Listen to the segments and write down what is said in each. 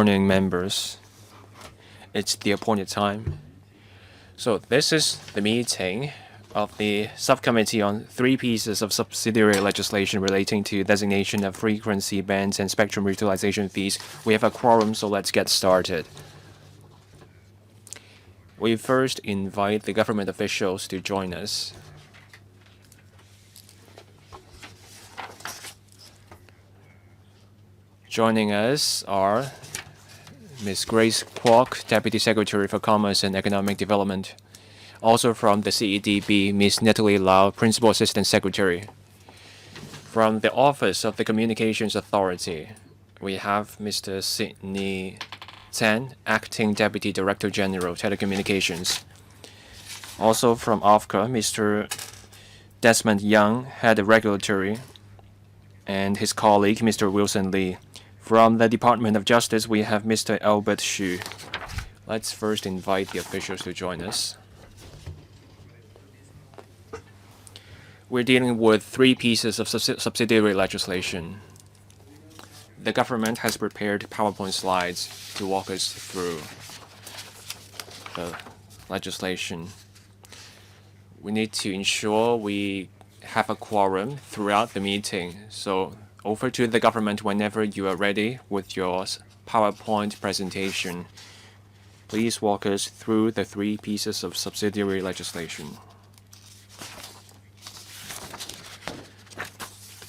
Morning, members. It's the appointed time. So this is the meeting of the Subcommittee on 3 pieces of subsidiary legislation relating to designation of frequency bands and spectrum utilization fees. We have a quorum, so let's get started. We first invite the government officials to join us. Joining us are Ms. Grace Kwok, Deputy Secretary for Commerce and Economic Development. Also from the CEDB, Ms. Natalie Lau, Principal Assistant Secretary. From the Office of the Communications Authority, we have Mr. Sidney Tan, Acting Deputy Director General, Telecommunications. Also from OFCA, Mr. Desmond Young, Head of Regulatory, and his colleague, Mr. Wilson Lee. From the Department of Justice, we have Mr. Albert Xu. Let's first invite the officials to join us. We're dealing with 3 pieces of subsidiary legislation. The government has prepared PowerPoint slides to walk us through the legislation. We need to ensure we have a quorum throughout the meeting. So over to the government whenever you are ready with your PowerPoint presentation. Please walk us through the 3 pieces of subsidiary legislation.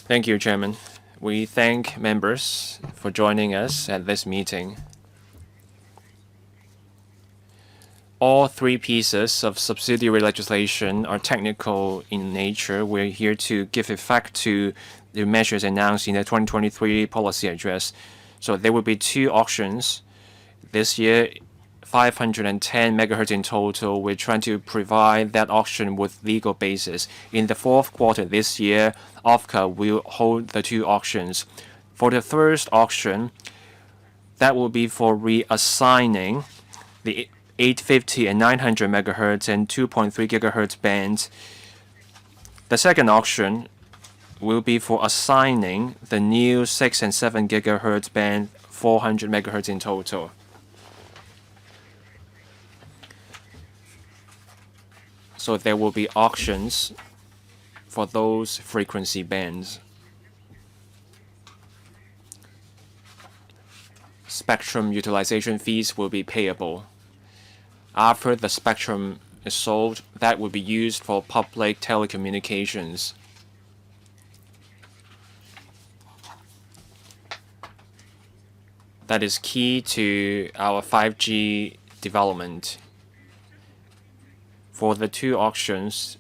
Thank you, Chairman. We thank members for joining us at this meeting. All 3 pieces of subsidiary legislation are technical in nature. We're here to give effect to the measures announced in the 2023 policy address. So there will be 2 auctions this year, 510 megahertz in total. We're trying to provide that auction with legal basis. In the 4th quarter this year, OFCA will hold the 2 auctions. For the first auction, that will be for reassigning the 850 and 900 megahertz and 2.3 gigahertz bands. The second auction will be for assigning the new 6 and 7 gigahertz band, 400 megahertz in total. So there will be auctions for those frequency bands. Spectrum utilization fees will be payable. After the spectrum is sold, that will be used for public telecommunications. That is key to our 5G development. For the 2 auctions,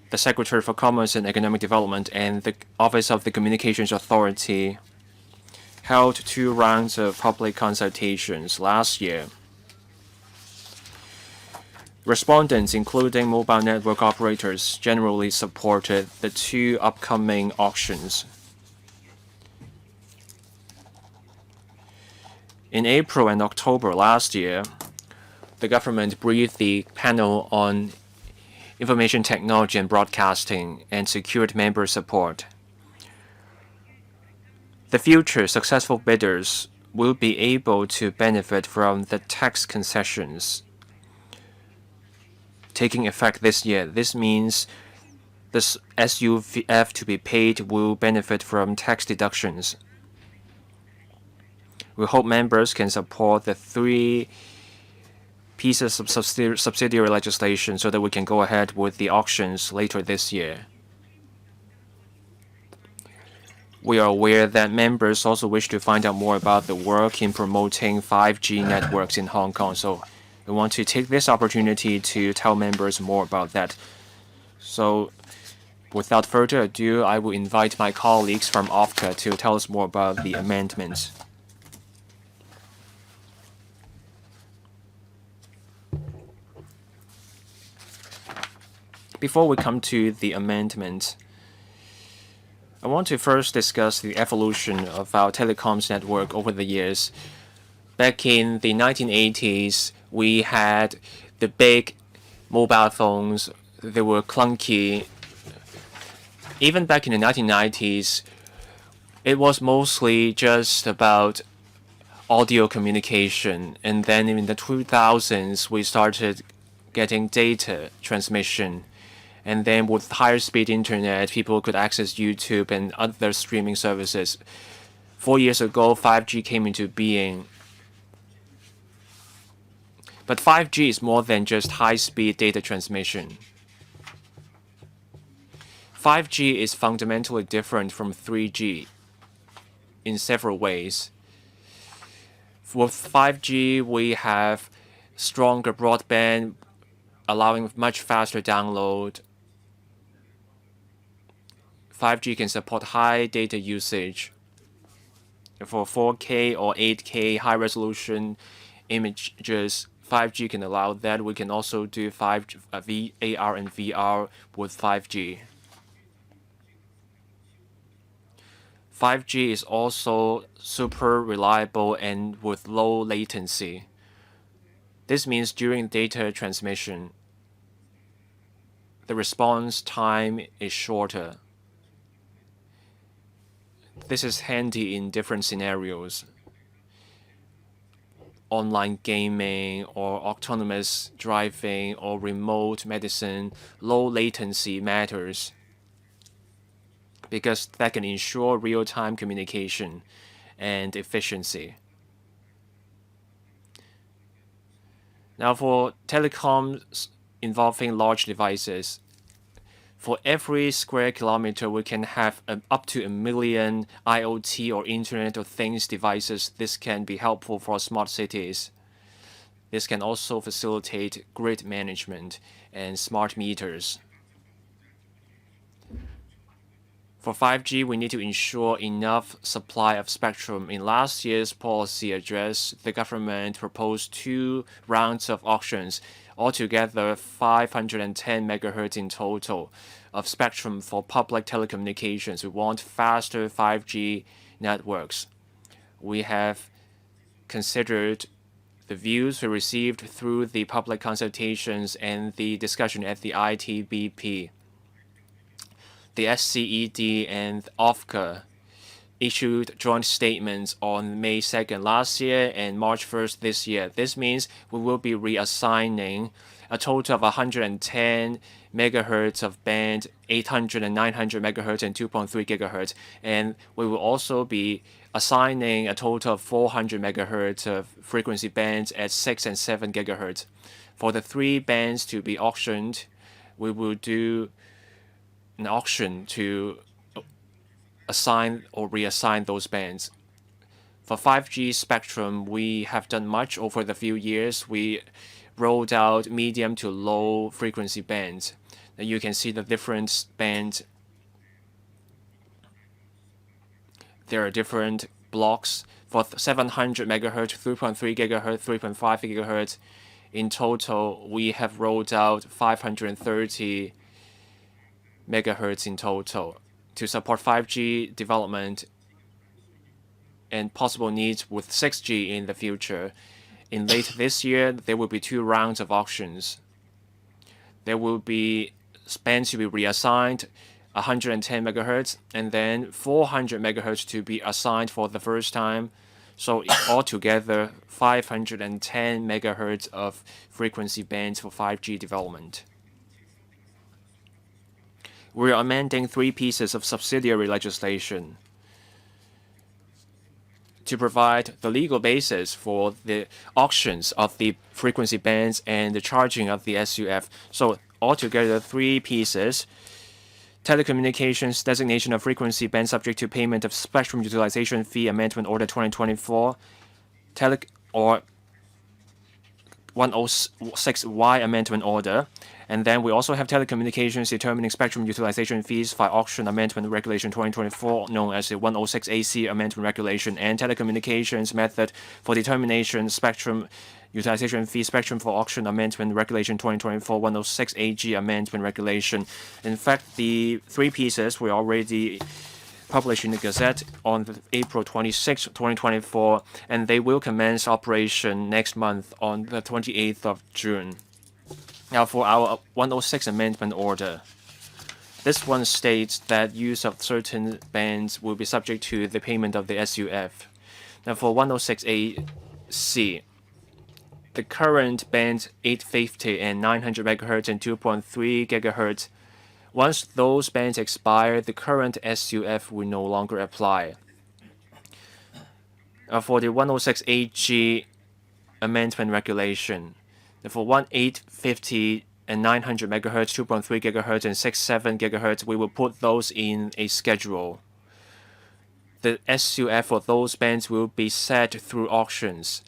the Secretary for Commerce and Economic Development and the Office of the Communications Authority held 2 rounds of public consultations last year. Respondents, including mobile network operators, generally supported the 2 upcoming auctions. In April and October last year, the government briefed the panel on information technology and broadcasting and secured member support. The future successful bidders will be able to benefit from the tax concessions taking effect this year. This means the SUVF to be paid will benefit from tax deductions. We hope members can support the 3 pieces of subsidiary legislation so that we can go ahead with the auctions later this year. We are aware that members also wish to find out more about the work in promoting 5G networks in Hong Kong, so we want to take this opportunity to tell members more about that. So without further ado, I will invite my colleagues from OFCA to tell us more about the amendments. Before we come to the amendment, I want to first discuss the evolution of our telecoms network over the years. Back in the 1980s, we had the big mobile phones. They were clunky. Even back in the 1990s, it was mostly just about audio communication. And then in the 2000s, we started getting data transmission. And then with higher speed internet, people could access YouTube and other streaming services. 4 years ago, 5G came into being. But 5G is more than just high-speed data transmission. 5G is fundamentally different from 3G in several ways. With 5G, we have stronger broadband, allowing much faster download. 5G can support high data usage. For 4K or 8K high-resolution images, 5G can allow that. We can also do AR and VR with 5G. 5G is also super reliable and with low latency. This means during data transmission, the response time is shorter. This is handy in different scenarios. Online gaming or autonomous driving or remote medicine, low latency matters because that can ensure real-time communication and efficiency. Now for telecoms involving large devices, for every square kilometer, we can have up to 1 million IoT or Internet of Things devices. This can be helpful for smart cities. This can also facilitate grid management and smart meters. For 5G, we need to ensure enough supply of spectrum. In last year's policy address, the government proposed 2 rounds of auctions, altogether 510 megahertz in total of spectrum for public telecommunications. We want faster 5G networks. We have considered the views we received through the public consultations and the discussion at the ITBP. The SCED and OFCA issued joint statements on May 2nd last year and March 1st this year. This means we will be reassigning a total of 110 megahertz of band, 800 and 900 megahertz and 2.3 gigahertz. And we will also be assigning a total of 400 megahertz of frequency bands at 6 and 7 gigahertz. For the 3 bands to be auctioned, we will do an auction to assign or reassign those bands. For 5G spectrum, we have done much over the few years. We rolled out medium to low frequency bands. Now you can see the different bands. There are different blocks. For 700 megahertz, 3.3 gigahertz, 3.5 gigahertz. In total, we have rolled out 530 megahertz in total to support 5G development and possible needs with 6G in the future. In late this year, there will be 2 rounds of auctions. There will be bands to be reassigned, 110 megahertz, and then 400 megahertz to be assigned for the first time. So altogether, 510 megahertz of frequency bands for 5G development. We are amending 3 pieces of subsidiary legislation to provide the legal basis for the auctions of the frequency bands and the charging of the SUF. So altogether 3 pieces. Telecommunications designation of frequency band subject to payment of spectrum utilization fee amendment order 2024, or 106Y amendment order. And then we also have telecommunications determining spectrum utilization fees by auction amendment regulation 2024, known as the 106AC amendment regulation, and telecommunications method for determination spectrum utilization fee spectrum for auction amendment regulation 2024 106 AG amendment regulation. In fact, the 3 pieces were already published in the Gazette on April 26, 2024, and they will commence operation next month on the 28th of June. Now for our 106 amendment order, this one states that use of certain bands will be subject to the payment of the SUF. Now for 106AC, the current band 850 and 900 MHz and 2.3 GHz, once those bands expire, the current SUF will no longer apply. For the 106AG amendment regulation, for 850 and 900 MHz, 2.3 GHz, and 67 GHz, we will put those in a schedule. The SUF for those bands will be set through auctions.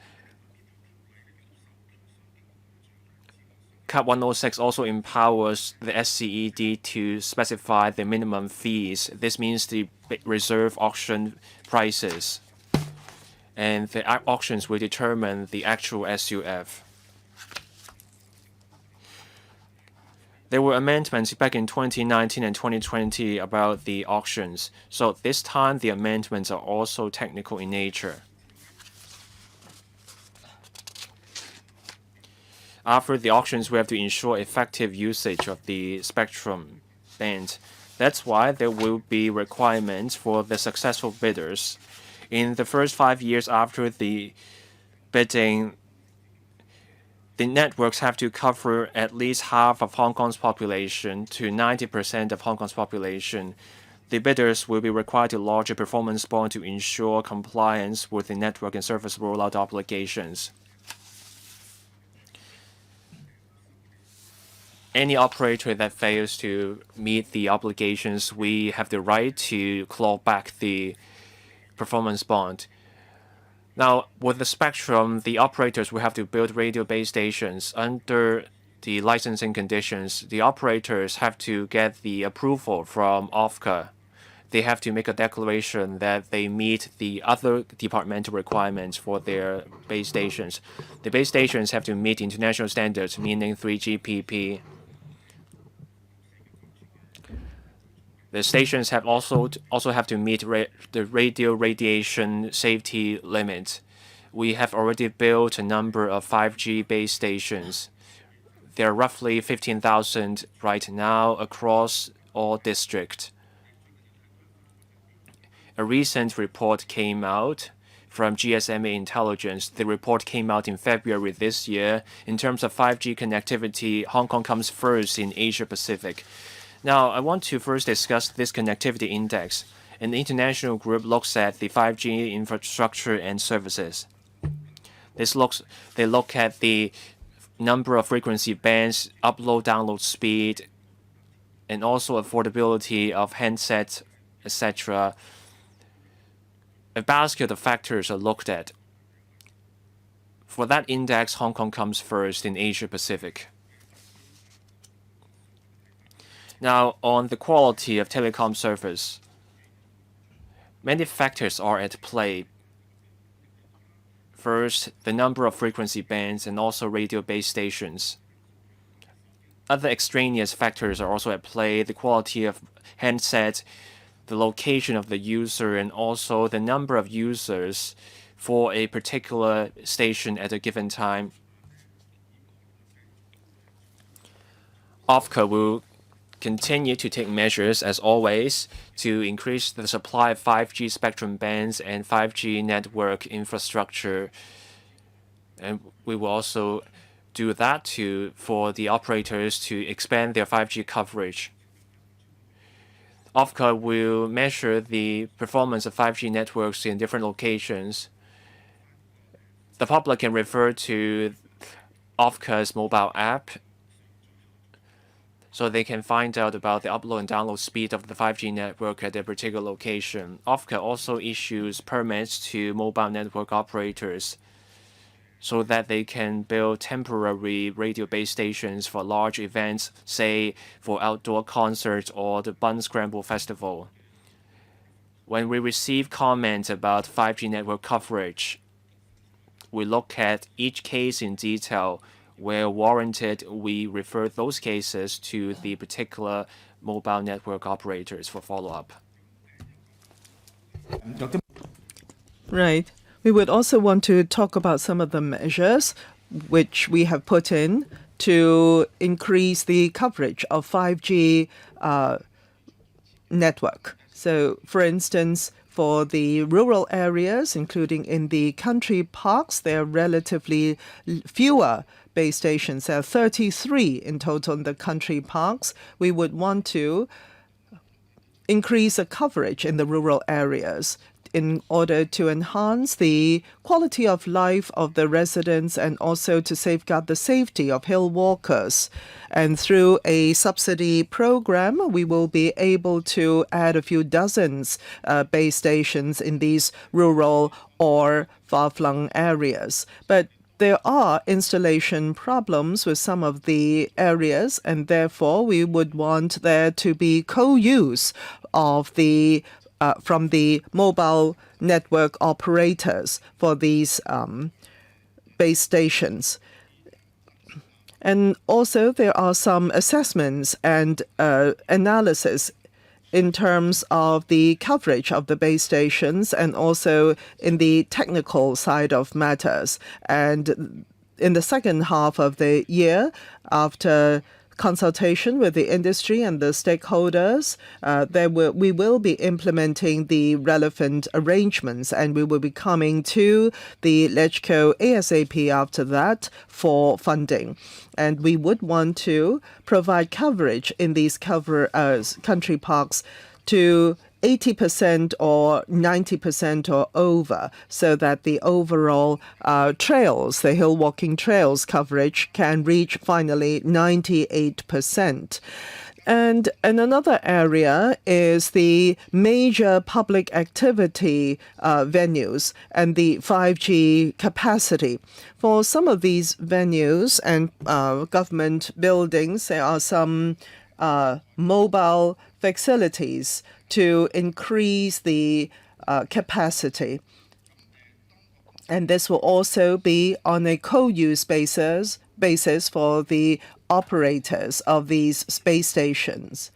Cap 106 also empowers the SCED to specify the minimum fees. This means the reserve auction prices. And the auctions will determine the actual SUF. There were amendments back in 2019 and 2020 about the auctions. So this time, the amendments are also technical in nature. After the auctions, we have to ensure effective usage of the spectrum band. That's why there will be requirements for the successful bidders. In the first 5 years after the bidding, the networks have to cover at least half of Hong Kong's population to 90% of Hong Kong's population. The bidders will be required to lodge a performance bond to ensure compliance with the network and service rollout obligations. Any operator that fails to meet the obligations, we have the right to claw back the performance bond. Now, with the spectrum, the operators will have to build radio base stations. Under the licensing conditions, the operators have to get the approval from OFCA. They have to make a declaration that they meet the other departmental requirements for their base stations. The base stations have to meet international standards, meaning 3GPP. The stations have also have to meet the radio radiation safety limit. We have already built a number of 5G base stations. There are roughly 15,000 right now across all districts. A recent report came out from GSMA Intelligence. The report came out in February this year. In terms of 5G connectivity, Hong Kong comes first in Asia Pacific. Now, I want to first discuss this connectivity index. An international group looks at the 5G infrastructure and services. They look at the number of frequency bands, upload-download speed, and also affordability of handsets, etc. A basket of factors are looked at. For that index, Hong Kong comes first in Asia Pacific. Now, on the quality of telecom service, many factors are at play. First, the number of frequency bands and also radio base stations. Other extraneous factors are also at play: the quality of handsets, the location of the user, and also the number of users for a particular station at a given time. OFCA will continue to take measures, as always, to increase the supply of 5G spectrum bands and 5G network infrastructure. And we will also do that for the operators to expand their 5G coverage. OFCA will measure the performance of 5G networks in different locations. The public can refer to OFCA's mobile app so they can find out about the upload and download speed of the 5G network at a particular location. OFCA also issues permits to mobile network operators so that they can build temporary radio base stations for large events, say for outdoor concerts or the Bun Scramble Festival. When we receive comments about 5G network coverage, we look at each case in detail. Where warranted, we refer those cases to the particular mobile network operators for follow-up. Right. We would also want to talk about some of the measures which we have put in to increase the coverage of 5G network. So, for instance, for the rural areas, including in the country parks, there are relatively fewer base stations. There are 33 in total in the country parks. We would want to increase the coverage in the rural areas in order to enhance the quality of life of the residents and also to safeguard the safety of hill walkers. And through a subsidy program, we will be able to add a few dozens base stations in these rural or far-flung areas. But there are installation problems with some of the areas, and therefore we would want there to be co-use of the from the mobile network operators for these base stations. And also there are some assessments and analysis in terms of the coverage of the base stations and also in the technical side of matters. And in the second half of the year, after consultation with the industry and the stakeholders, we will be implementing the relevant arrangements, and we will be coming to the LegCo ASAP after that for funding. And we would want to provide coverage in these country parks to 80% or 90% or over, so that the overall trails, the hill walking trails coverage can reach finally 98%. And another area is the major public activity venues and the 5G capacity. For some of these venues and government buildings, there are some mobile facilities to increase the capacity. And this will also be on a co-use basis for the operators of these space stations.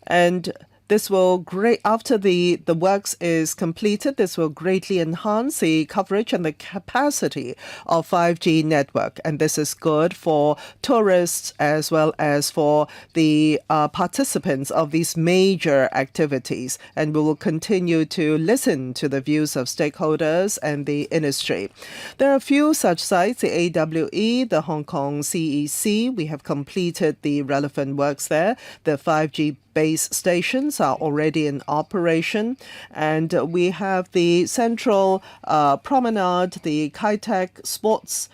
And this will after the works is completed, this will greatly enhance the coverage and the capacity of 5G network. And this is good for tourists as well as for the participants of these major activities. And we will continue to listen to the views of stakeholders and the industry. There are a few such sites, the AWE, the Hong Kong CEC. We have completed the relevant works there. The 5G base stations are already in operation, and we have the central promenade, the Kai-Tak Sports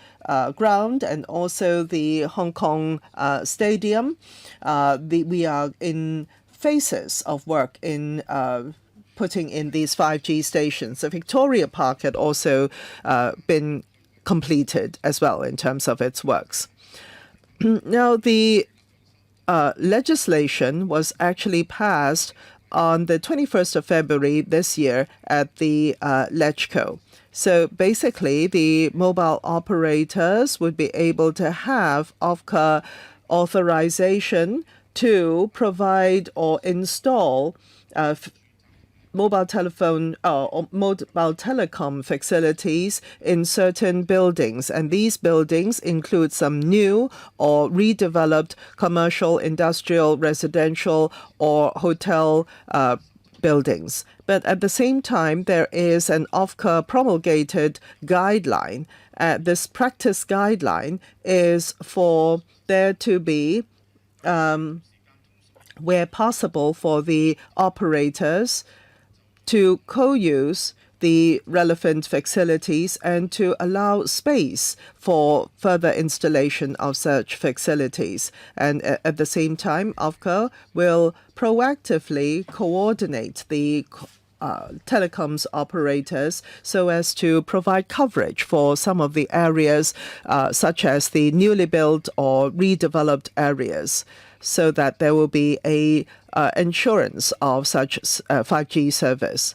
ground, and also the Hong Kong Stadium. We are in phases of work in putting in these 5G stations. The Victoria Park had also been completed as well in terms of its works. Now, the legislation was actually passed on the 21st of February this year at the LegCo. So basically, the mobile operators would be able to have OFCA authorization to provide or install mobile telephone or mobile telecom facilities in certain buildings. And these buildings include some new or redeveloped commercial, industrial, residential, or hotel buildings. But at the same time, there is an OFCA promulgated guideline. This practice guideline is for there to be, where possible, for the operators to co-use the relevant facilities and to allow space for further installation of such facilities. And at the same time, OFCA will proactively coordinate the telecoms operators so as to provide coverage for some of the areas such as the newly built or redeveloped areas, so that there will be a insurance of such 5G service.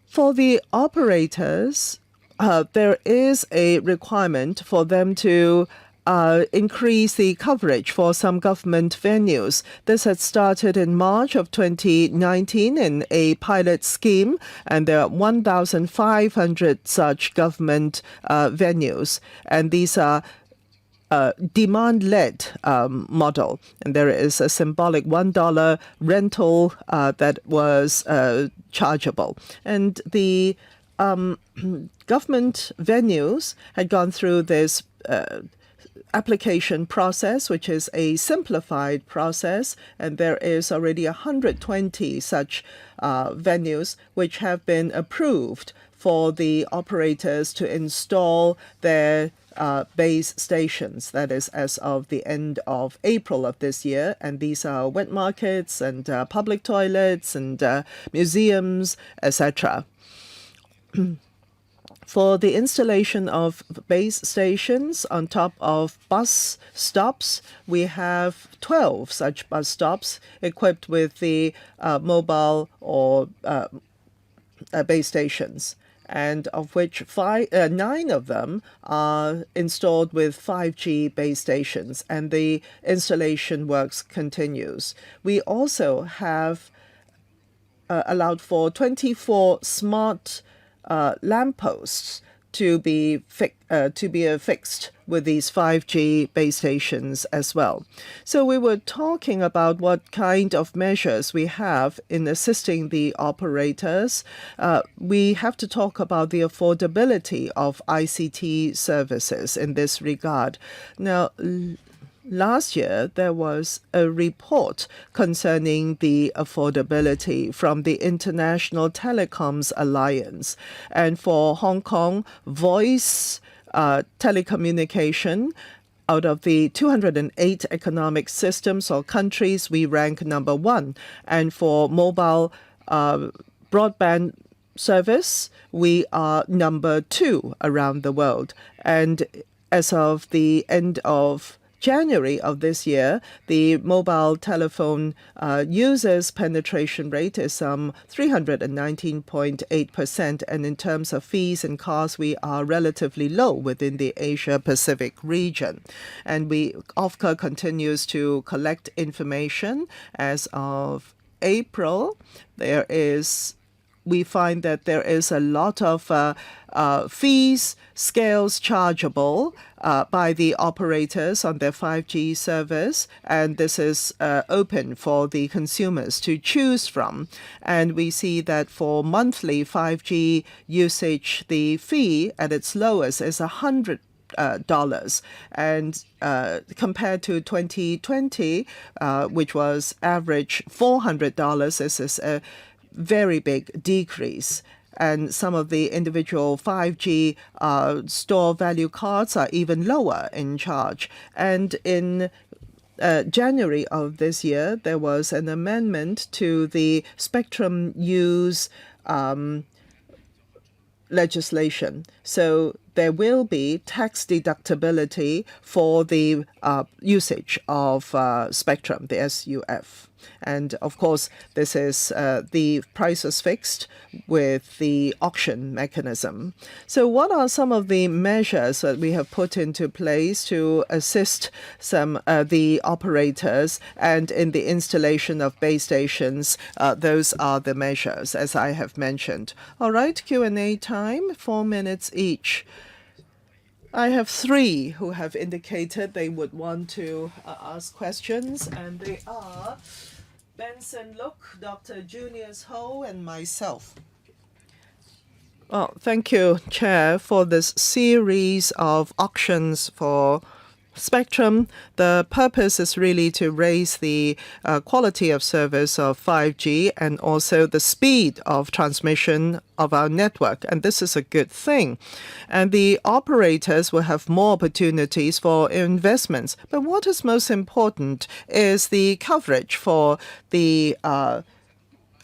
For the operators, there is a requirement for them to increase the coverage for some government venues. This had started in March of 2019 in a pilot scheme, and there are 1,500 such government venues. And these are demand-led model, and there is a symbolic $1 rental that was chargeable. And the government venues had gone through this application process, which is a simplified process, and there is already 120 such venues which have been approved for the operators to install their base stations. That is as of the end of April of this year. And these are wet markets and public toilets and museums, etc. For the installation of base stations on top of bus stops, we have 12 such bus stops equipped with the mobile or base stations, and of which 9 of them are installed with 5G base stations, and the installation works continues. We also have allowed for 24 smart lampposts to be affixed with these 5G base stations as well. So we were talking about what kind of measures we have in assisting the operators. We have to talk about the affordability of ICT services in this regard. Now, last year, there was a report concerning the affordability from the International Telecoms Alliance. And for Hong Kong, voice telecommunication, out of the 208 economic systems or countries, we rank number 1. And for mobile broadband service, we are number 2 around the world. And as of the end of January of this year, the mobile telephone users penetration rate is 319.8%, and in terms of fees and costs, we are relatively low within the Asia-Pacific region. And OFCA continues to collect information. As of April, we find that there is a lot of fees, scales chargeable by the operators on their 5G service, and this is open for the consumers to choose from. And we see that for monthly 5G usage, the fee at its lowest is $100. And compared to 2020, which was average $400, this is a very big decrease. And some of the individual 5G store value cards are even lower in charge. And in January of this year, there was an amendment to the spectrum use legislation. So there will be tax deductibility for the usage of spectrum, the SUF. And of course, this is the price is fixed with the auction mechanism. So what are some of the measures that we have put into place to assist the operators and in the installation of base stations? Those are the measures, as I have mentioned. All right, Q&A time, 4 minutes each. I have 3 who have indicated they would want to ask questions, and they are Benson Look, Dr. Junius Ho, and myself. Well, thank you, Chair, for this series of auctions for spectrum. The purpose is really to raise the quality of service of 5G and also the speed of transmission of our network. And this is a good thing. And the operators will have more opportunities for investments. But what is most important is the coverage for the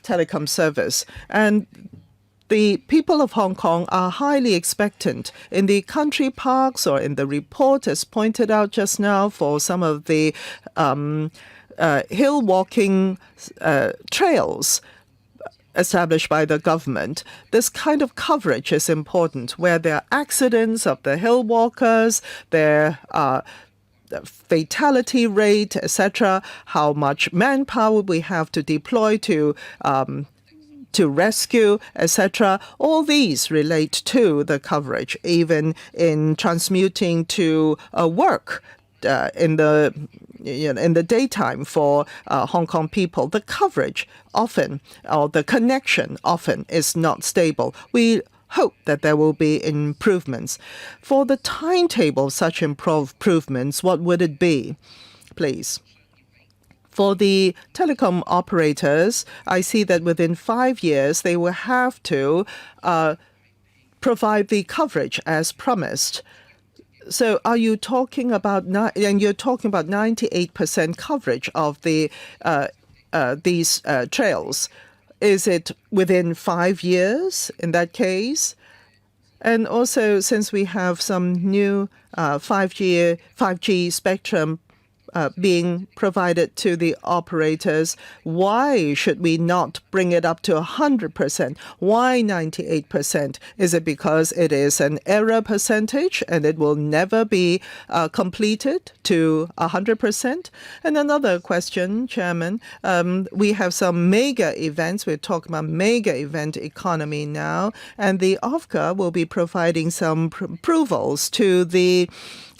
telecom service. And the people of Hong Kong are highly expectant. In the country parks or in the report, as pointed out just now, for some of the hill walking trails established by the government, this kind of coverage is important, where there are accidents of the hill walkers, their fatality rate, etc., how much manpower we have to deploy to to rescue, etc. All these relate to the coverage, even in transmuting to work in the daytime for Hong Kong people. The coverage often, or the connection often, is not stable. We hope that there will be improvements. For the timetable of such improvements, what would it be, please? For the telecom operators, I see that within 5 years, they will have to provide the coverage as promised. So are you talking about, and you're talking about 98% coverage of the these trails? Is it within 5 years in that case? And also, since we have some new 5G spectrum being provided to the operators, why should we not bring it up to 100%? Why 98%? Is it because it is an error percentage and it will never be completed to 100%? And another question, Chairman, we have some mega events. We're talking about mega event economy now, and the OFCA will be providing some approvals to the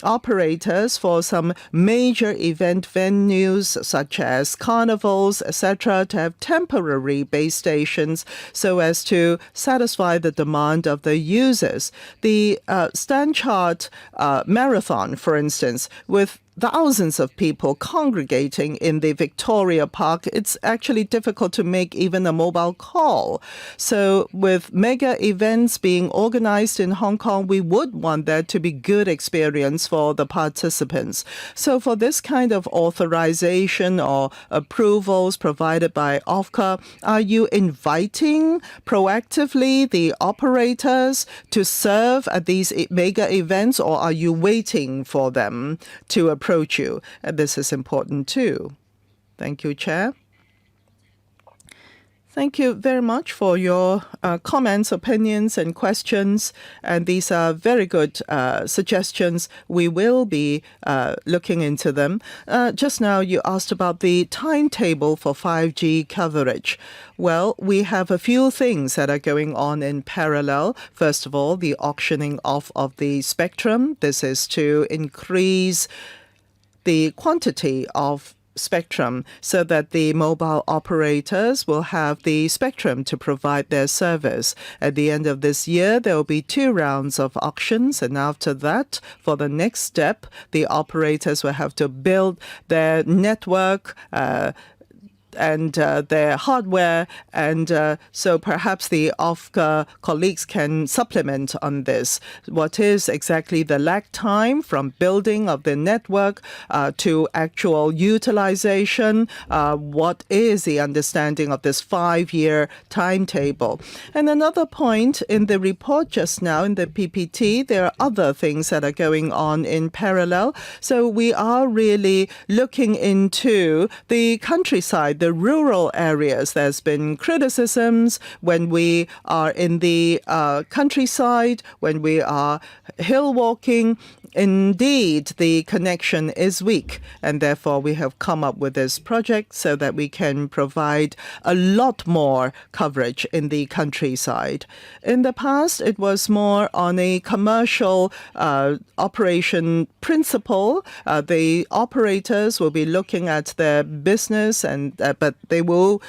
operators for some major event venues such as carnivals, etc., to have temporary base stations so as to satisfy the demand of the users. The Stanchart Marathon, for instance, with thousands of people congregating in the Victoria Park, it's actually difficult to make even a mobile call. So with mega events being organized in Hong Kong, we would want that to be good experience for the participants. So for this kind of authorization or approvals provided by OFCA, are you inviting proactively the operators to serve at these mega events, or are you waiting for them to approach you? And this is important too. Thank you, Chair. Thank you very much for your comments, opinions, and questions. And these are very good suggestions. We will be looking into them. Just now, you asked about the timetable for 5G coverage. Well, we have a few things that are going on in parallel. First of all, the auctioning off of the spectrum. This is to increase the quantity of spectrum so that the mobile operators will have the spectrum to provide their service. At the end of this year, there will be 2 rounds of auctions, and after that, for the next step, the operators will have to build their network and their hardware, and so perhaps the OFCA colleagues can supplement on this. What is exactly the lag time from building of the network to actual utilization? What is the understanding of this 5-year timetable? And another point in the report just now, in the PPT, there are other things that are going on in parallel. So we are really looking into the countryside, the rural areas. There's been criticisms when we are in the countryside, when we are hill walking. Indeed, the connection is weak, and therefore we have come up with this project so that we can provide a lot more coverage in the countryside. In the past, it was more on a commercial operation principle. The operators will be looking at their business, and but they will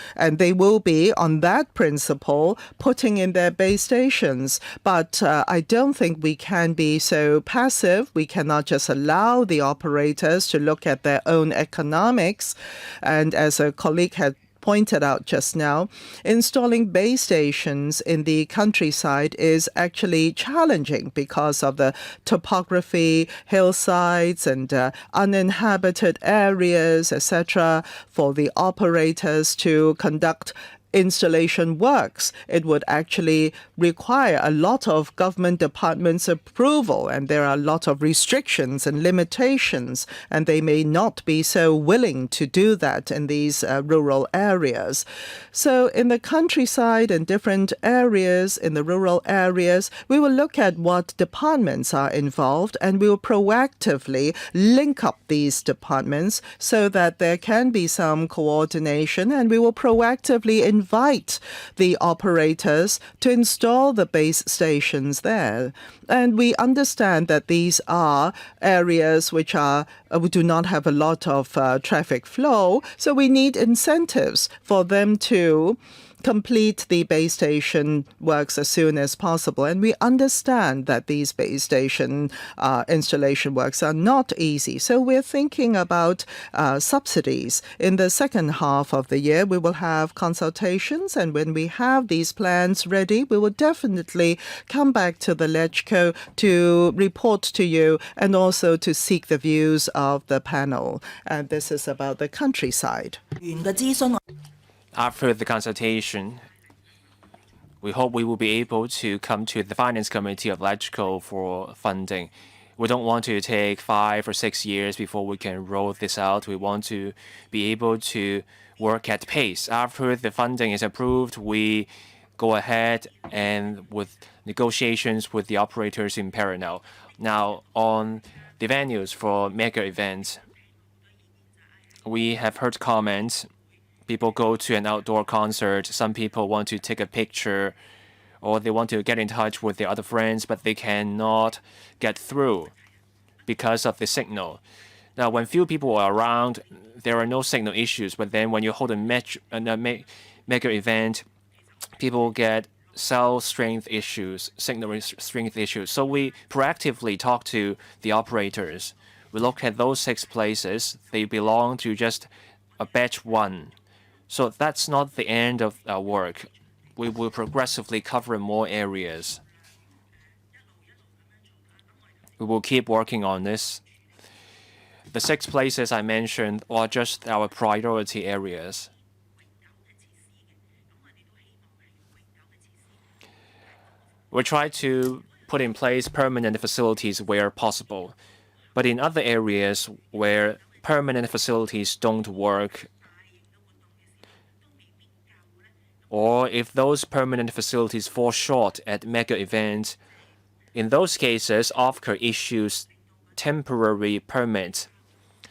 be on that principle putting in their base stations. But I don't think we can be so passive. We cannot just allow the operators to look at their own economics. And as a colleague had pointed out just now, installing base stations in the countryside is actually challenging because of the topography, hillsides, and uninhabited areas, etc., for the operators to conduct installation works. It would actually require a lot of government departments' approval, and there are a lot of restrictions and limitations, and they may not be so willing to do that in these rural areas. So in the countryside and different areas, in the rural areas, we will look at what departments are involved, and we will proactively link up these departments so that there can be some coordination, and we will proactively invite invite the operators to install the base stations there. And we understand that these are areas which are we do not have a lot of traffic flow, so we need incentives for them to complete the base station works as soon as possible. And we understand that these base station installation works are not easy. So we're thinking about subsidies. In the second half of the year, we will have consultations. And when we have these plans ready, we will definitely come back to the LegCo to report to you and also to seek the views of the panel. And this is about the countryside. After the consultation, we hope we will be able to come to the Finance Committee of LegCo for funding. We don't want to take 5 or 6 years before we can roll this out. We want to be able to work at pace. After the funding is approved, we go ahead and with negotiations with the operators in parallel. Now, on the venues for mega events, we have heard comments. People go to an outdoor concert. Some people want to take a picture or they want to get in touch with their other friends, but they cannot get through because of the signal. Now, when few people are around, there are no signal issues. But then when you hold a mega event, people get cell strength issues, signal strength issues. So we proactively talk to the operators. We look at those 6 places. They belong to just a batch 1. So that's not the end of our work. We will progressively cover more areas. We will keep working on this. The 6 places I mentioned are just our priority areas. We try to put in place permanent facilities where possible. But in other areas where permanent facilities don't work, or if those permanent facilities fall short at mega events, in those cases, OFCA issues temporary permits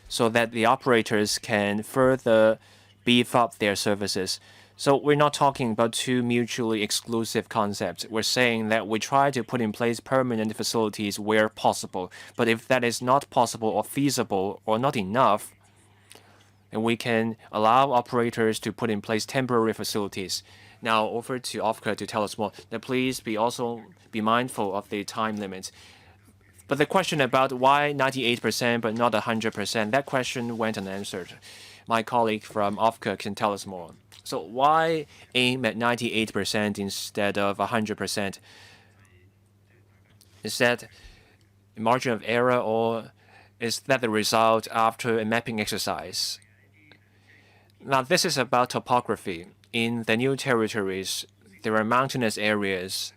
so that the operators can further beef up their services. So we're not talking about 2 mutually exclusive concepts. We're saying that we try to put in place permanent facilities where possible. But if that is not possible or feasible or not enough, and we can allow operators to put in place temporary facilities. Now over to OFCA to tell us more. Now please also be mindful of the time limit. But the question about why 98% but not 100%, that question went unanswered. My colleague from OFCA can tell us more. So why aim at 98% instead of 100%? Is that a margin of error or is that the result after a mapping exercise? Now, this is about topography. In the new territories, there are mountainous areas.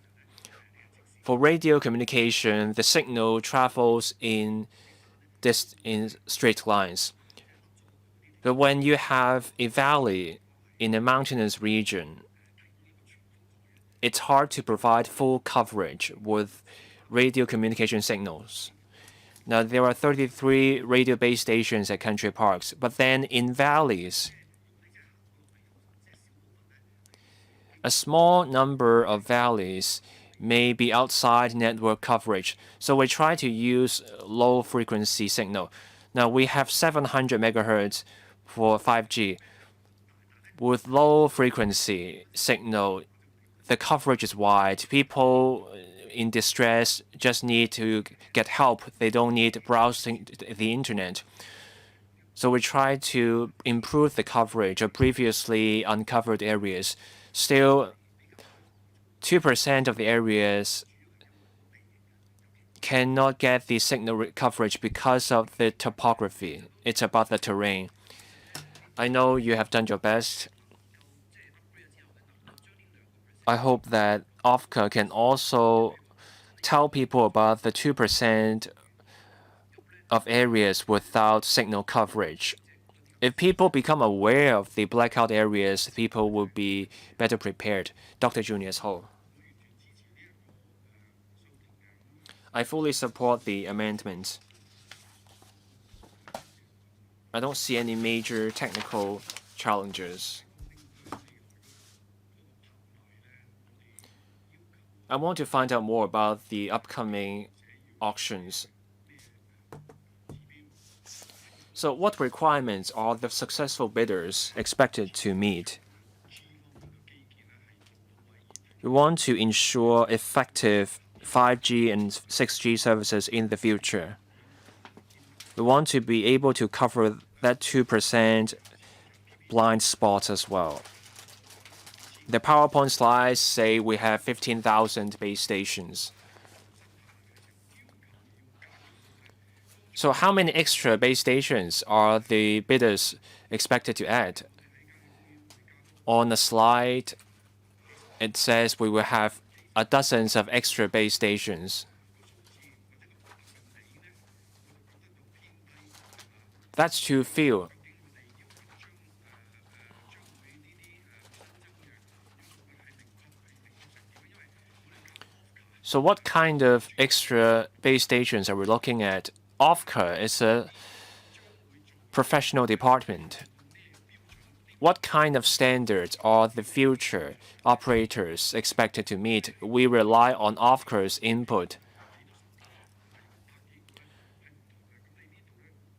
For radio communication, the signal travels in straight lines. But when you have a valley in a mountainous region, it's hard to provide full coverage with radio communication signals. Now, there are 33 radio base stations at country parks, but then in valleys, a small number of valleys may be outside network coverage, so we try to use low frequency signal. Now we have 700 megahertz for 5G. With low frequency signal, the coverage is wide. People in distress just need to get help. They don't need browsing the internet. So we try to improve the coverage of previously uncovered areas. Still, 2% of the areas cannot get the signal coverage because of the topography. It's about the terrain. I know you have done your best. I hope that OFCA can also tell people about the 2% of areas without signal coverage. If people become aware of the blackout areas, people will be better prepared. Dr. Junius Ho. I fully support the amendment. I don't see any major technical challenges. want to find out more about the upcoming auctions. So what requirements are the successful bidders expected to meet? We want to ensure effective 5G and 6G services in the future. We want to be able to cover that 2% blind spots as well. The PowerPoint slides say we have 15,000 base stations. So how many extra base stations are the bidders expected to add? On the slide, it says we will have dozens of extra base stations. That's too few. So what kind of extra base stations are we looking at? OFCA is a professional department. What kind of standards are the future operators expected to meet? We rely on OFCA's input.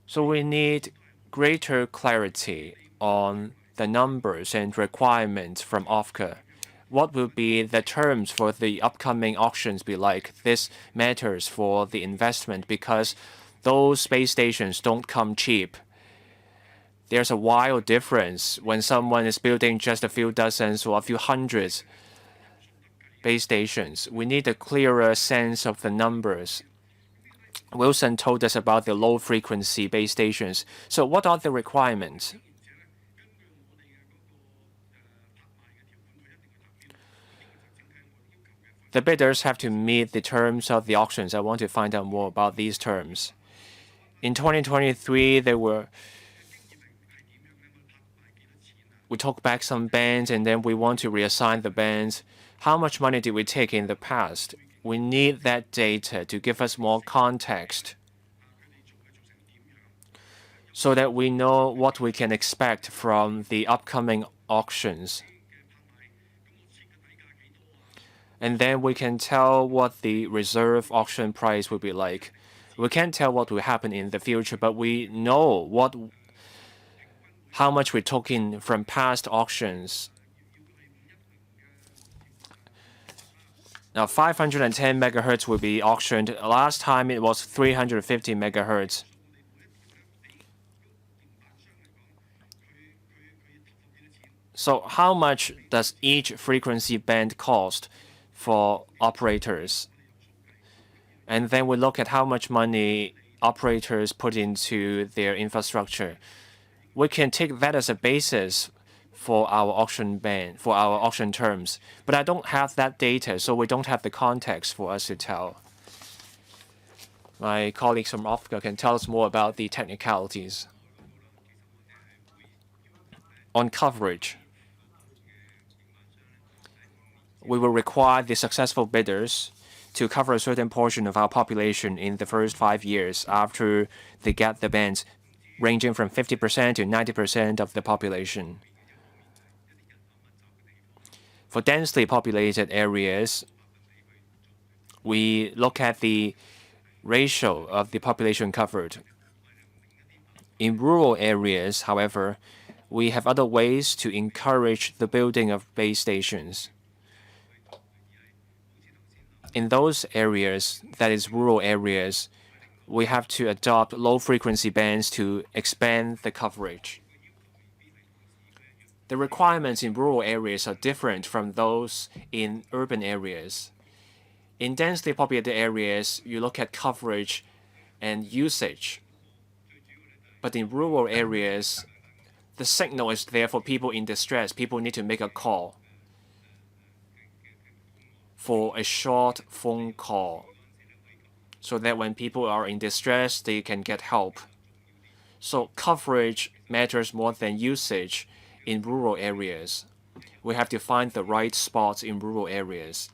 So we need greater clarity on the numbers and requirements from OFCA. What will be the terms for the upcoming auctions be like? This matters for the investment because those base stations don't come cheap. There's a wild difference when someone is building just a few dozens or a few hundreds base stations. We need a clearer sense of the numbers. Wilson told us about the low-frequency base stations. So what are the requirements? The bidders have to meet the terms of the auctions. I want to find out more about these terms. In 2023, we took back some bands and then we want to reassign the bands. How much money did we take in the past? We need that data to give us more context so that we know what we can expect from the upcoming auctions. And then we can tell what the reserve auction price will be like. We can't tell what will happen in the future, but we know how much we took in from past auctions. Now 510 megahertz will be auctioned. Last time it was 350 megahertz. So how much does each frequency band cost for operators? And then we look at how much money operators put into their infrastructure. We can take that as a basis for our auction band, for our auction terms. But I don't have that data, so we don't have the context for us to tell. My colleagues from OFCA can tell us more about the technicalities. On coverage, we will require the successful bidders to cover a certain portion of our population in the first 5 years after they get the bands, ranging from 50% to 90% of the population. For densely populated areas, we look at the ratio of the population covered. In rural areas, however, we have other ways to encourage the building of base stations. In those areas, that is rural areas, we have to adopt low-frequency bands to expand the coverage. The requirements in rural areas are different from those in urban areas. In densely populated areas, you look at coverage and usage. But in rural areas, the signal is there for people in distress. People need to make a call for a short phone call so that when people are in distress, they can get help. So coverage matters more than usage in rural areas. We have to find the right spots in rural areas.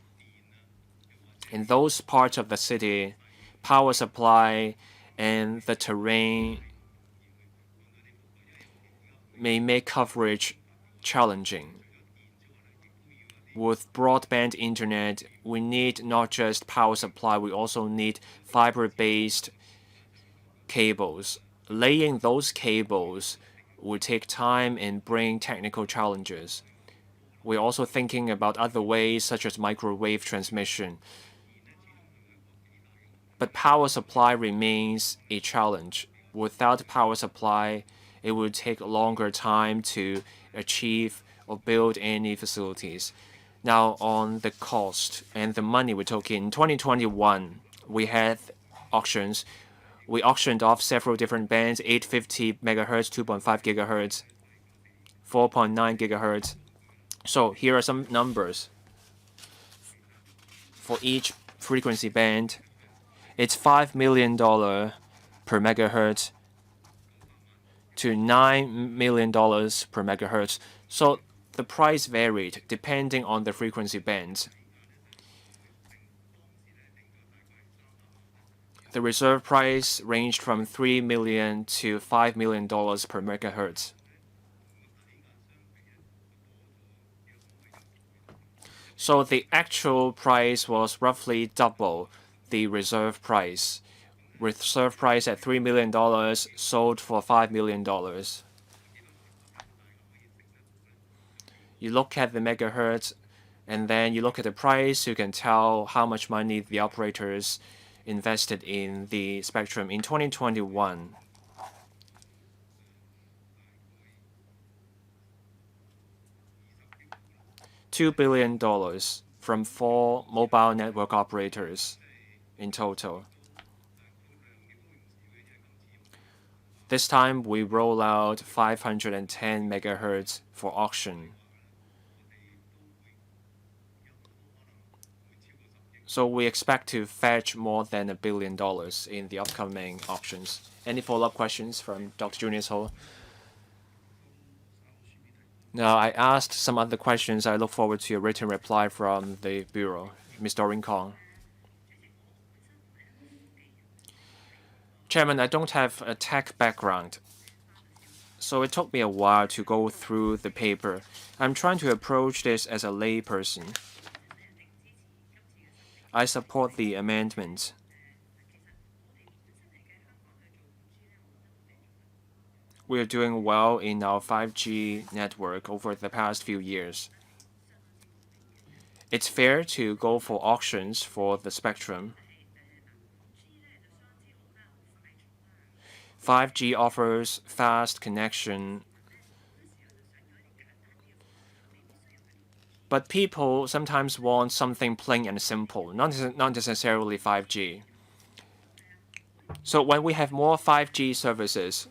In those parts of the city, power supply and the terrain may make coverage challenging. with broadband internet, we need not just power supply, we also need fiber-based cables. Laying those cables will take time and bring technical challenges. We're also thinking about other ways, such as microwave transmission. But power supply remains a challenge. Without power supply, it would take a longer time to achieve or build any facilities. Now, on the cost and the money we took in 2021, we had auctions. We auctioned off several different bands: 850 megahertz, 2.5 gigahertz, 4.9 gigahertz. So here are some numbers for each frequency band. It's $5 million per megahertz to $9 million per megahertz. So the price varied depending on the frequency bands. The reserve price ranged from $3 million to $5 million per megahertz. So the actual price was roughly double the reserve price. Reserve price at $3 million, sold for $5 million. You look at the megahertz, and then you look at the price, you can tell how much money the operators invested in the spectrum in 2021. $2 billion from 4 mobile network operators in total. This time we roll out 510 megahertz for auction. So we expect to fetch more than $1 billion in the upcoming auctions. Any follow-up questions from Dr. Junius Ho? Now, I asked some other questions. I look forward to a written reply from the Bureau. Ms. Doreen Kong. Chairman, I don't have a tech background, so it took me a while to go through the paper. I'm trying to approach this as a layperson. I support the amendment. We are doing well in our 5G network over the past few years. It's fair to go for auctions for the spectrum. 5G offers fast connection, but people sometimes want something plain and simple, not necessarily 5G. So when we have more 5G services,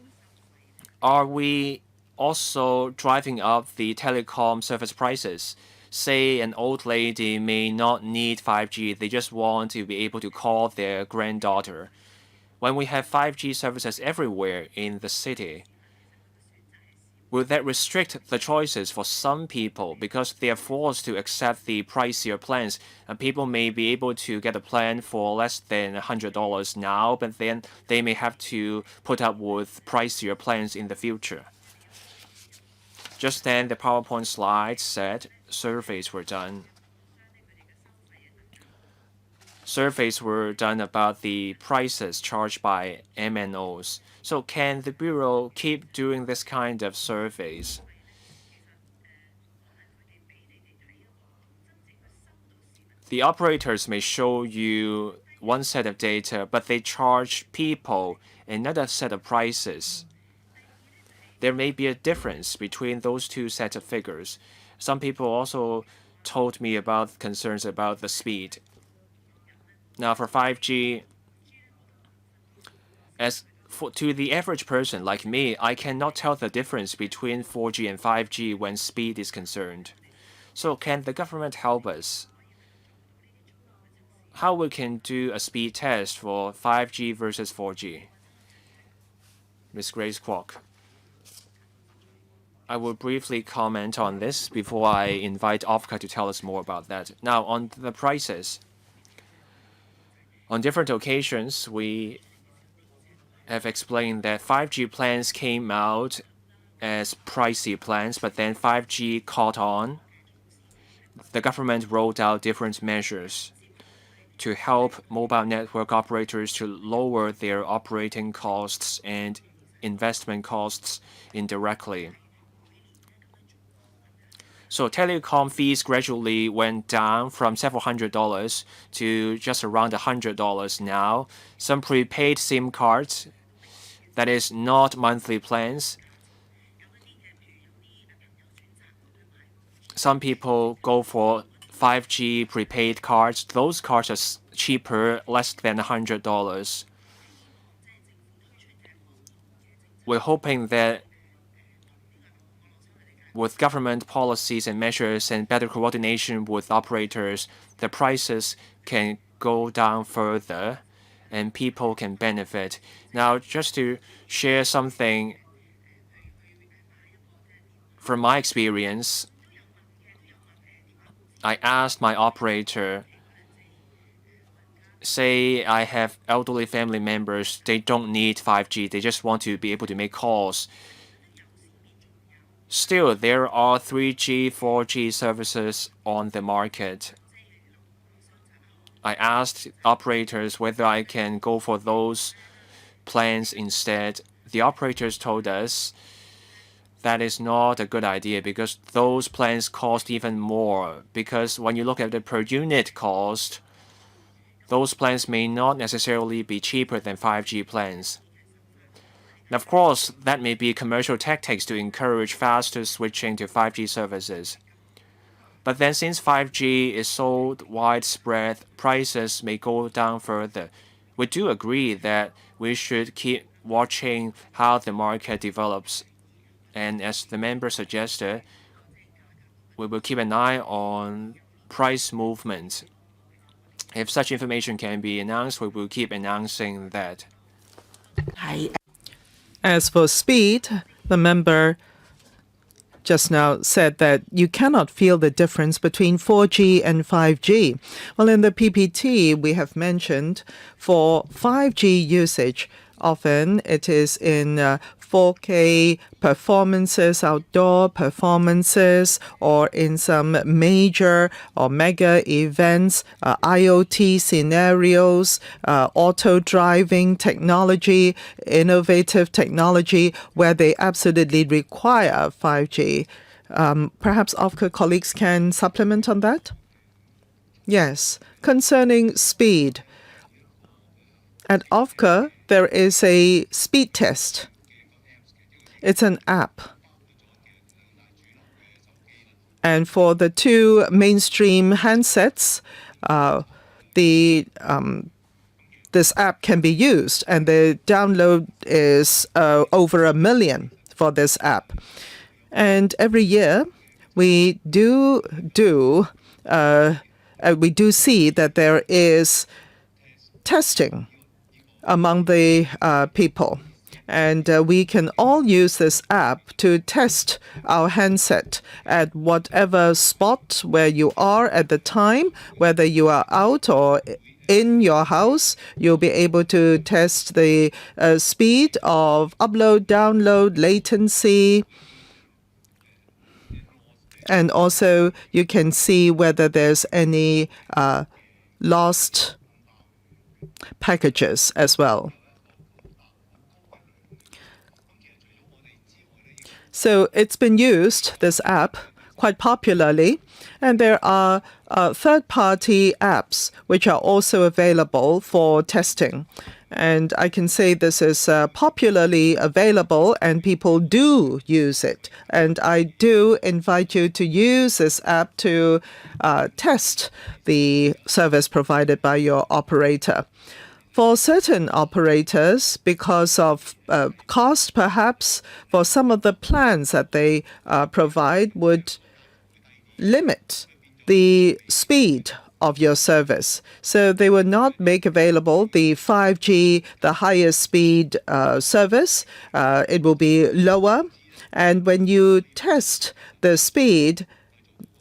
are we also driving up the telecom service prices? Say an old lady may not need 5G, they just want to be able to call their granddaughter. When we have 5G services everywhere in the city, will that restrict the choices for some people because they are forced to accept the pricier plans? And people may be able to get a plan for less than $100 now, but then they may have to put up with pricier plans in the future. Just then, the PowerPoint slide said surveys were done. Surveys were done about the prices charged by MNOs. So can the Bureau keep doing this kind of surveys? The operators may show you one set of data, but they charge people another set of prices. There may be a difference between those two sets of figures. Some people also told me about concerns about the speed. Now for 5G, to the average person like me, I cannot tell the difference between 4G and 5G when speed is concerned. So can the government help us? How we can do a speed test for 5G versus 4G? Ms. Grace Kwok. I will briefly comment on this before I invite Ofka to tell us more about that. Now, on the prices. On different occasions, we have explained that 5G plans came out as pricey plans, but then 5G caught on. the government rolled out different measures to help mobile network operators to lower their operating costs and investment costs indirectly. So telecom fees gradually went down from several $100s to just around $100 now. Some prepaid SIM cards, that is not monthly plans. Some people go for 5G prepaid cards. Those cards are cheaper, less than $100. We're hoping that with government policies and measures and better coordination with operators, the prices can go down further and people can benefit. Now, just to share something from my experience, I asked my operator, say I have elderly family members, they don't need 5G, they just want to be able to make calls. Still, there are 3G, 4G services on the market. I asked operators whether I can go for those plans instead. The operators told us that is not a good idea because those plans cost even more. Because when you look at the per unit cost, those plans may not necessarily be cheaper than 5G plans. Of course, that may be commercial tactics to encourage faster switching to 5G services. But then since 5G is so widespread, prices may go down further. We do agree that we should keep watching how the market develops. And as the member suggested, we will keep an eye on price movement. If such information can be announced, we will keep announcing that. As for speed, the member just now said that you cannot feel the difference between 4G and 5G. Well, in the PPT, we have mentioned for 5G usage, often it is in 4K performances, outdoor performances, or in some major or mega events, IoT scenarios, auto driving technology, innovative technology, where they absolutely require 5G. Perhaps OFCA colleagues can supplement on that? Yes. Concerning speed, at OFCA, there is a speed test. It's an app. And for the two mainstream handsets, this app can be used, and the download is over 1 million for this app. And every year, we do see that there is testing among the people. And we can all use this app to test our handset at whatever spot where you are at the time, whether you are out or in your house. You'll be able to test the speed of upload, download, latency. And also you can see whether there's any lost packages as well. So it's been used, this app, quite popularly, and there are third-party apps which are also available for testing. And I can say this is popularly available and people do use it. And I do invite you to use this app to test the service provided by your operator. For certain operators, because of cost, perhaps, for some of the plans that they provide would limit the speed of your service. So they will not make available the 5G, the highest speed service. It will be lower. And when you test the speed,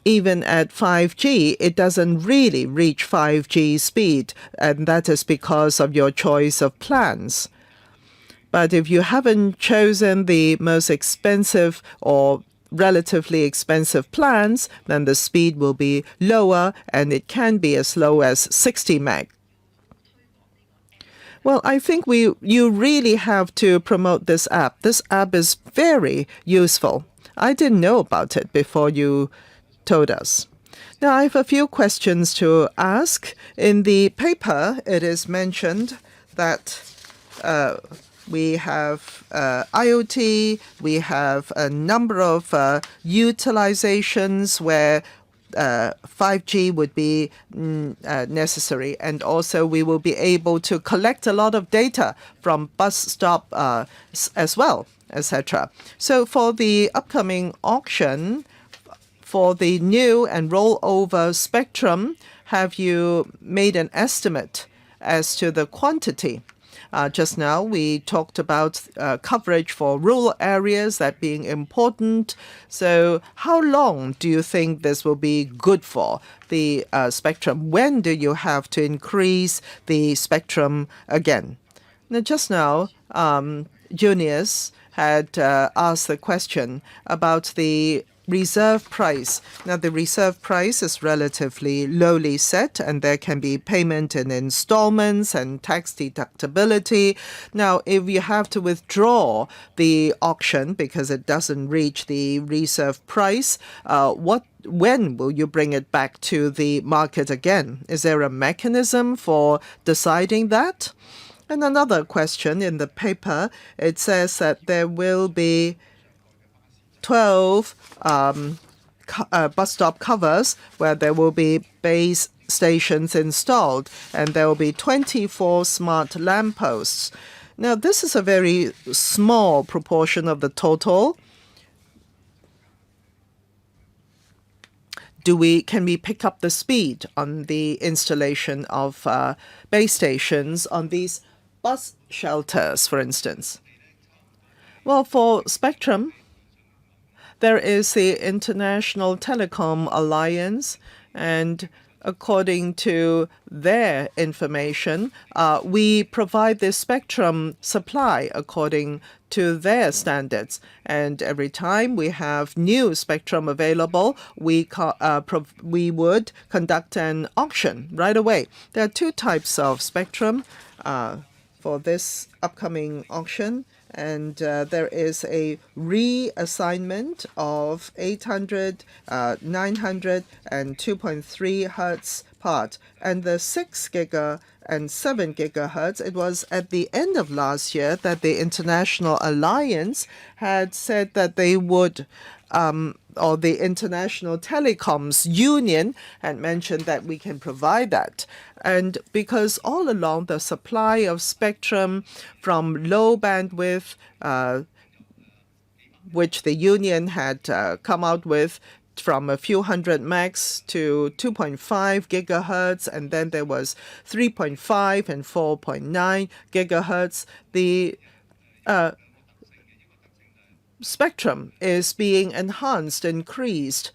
even at 5G, it doesn't really reach 5G speed, and that is because of your choice of plans. But if you haven't chosen the most expensive or relatively expensive plans, then the speed will be lower and it can be as low as 60 meg. Well, I think you really have to promote this app. This app is very useful. I didn't know about it before you told us. Now, I have a few questions to ask. In the paper, it is mentioned that we have IoT, we have a number of utilizations where 5G would be necessary, and also we will be able to collect a lot of data from bus stop as well, etc. So for the upcoming auction, for the new and rollover spectrum, have you made an estimate as to the quantity? Just now, we talked about coverage for rural areas, that being important. So how long do you think this will be good for, the spectrum? When do you have to increase the spectrum again? Now, just now, Junius had asked the question about the reserve price. Now, the reserve price is relatively lowly set, and there can be payment in installments and tax deductibility. Now, if you have to withdraw the auction because it doesn't reach the reserve price, when will you bring it back to the market again? Is there a mechanism for deciding that? And another question in the paper, it says that there will be 12 bus stop covers where there will be base stations installed, and there will be 24 smart lampposts. Now, this is a very small proportion of the total. Can we pick up the speed on the installation of base stations on these bus shelters, for instance? Well, for spectrum, there is the International Telecom Alliance, and according to their information, we provide the spectrum supply according to their standards. And every time we have new spectrum available, we would conduct an auction right away. There are two types of spectrum for this upcoming auction. And there is a reassignment of 800, 900, and 2.3 hertz part. And the 6 giga and 7 gigahertz, it was at the end of last year that the International Alliance had said that they would or the International Telecoms Union had mentioned that we can provide that. And because all along the supply of spectrum from low bandwidth, which the union had come out with, from a few hundred megs to 2.5 gigahertz, and then there was 3.5 and 4.9 gigahertz. The spectrum is being enhanced, increased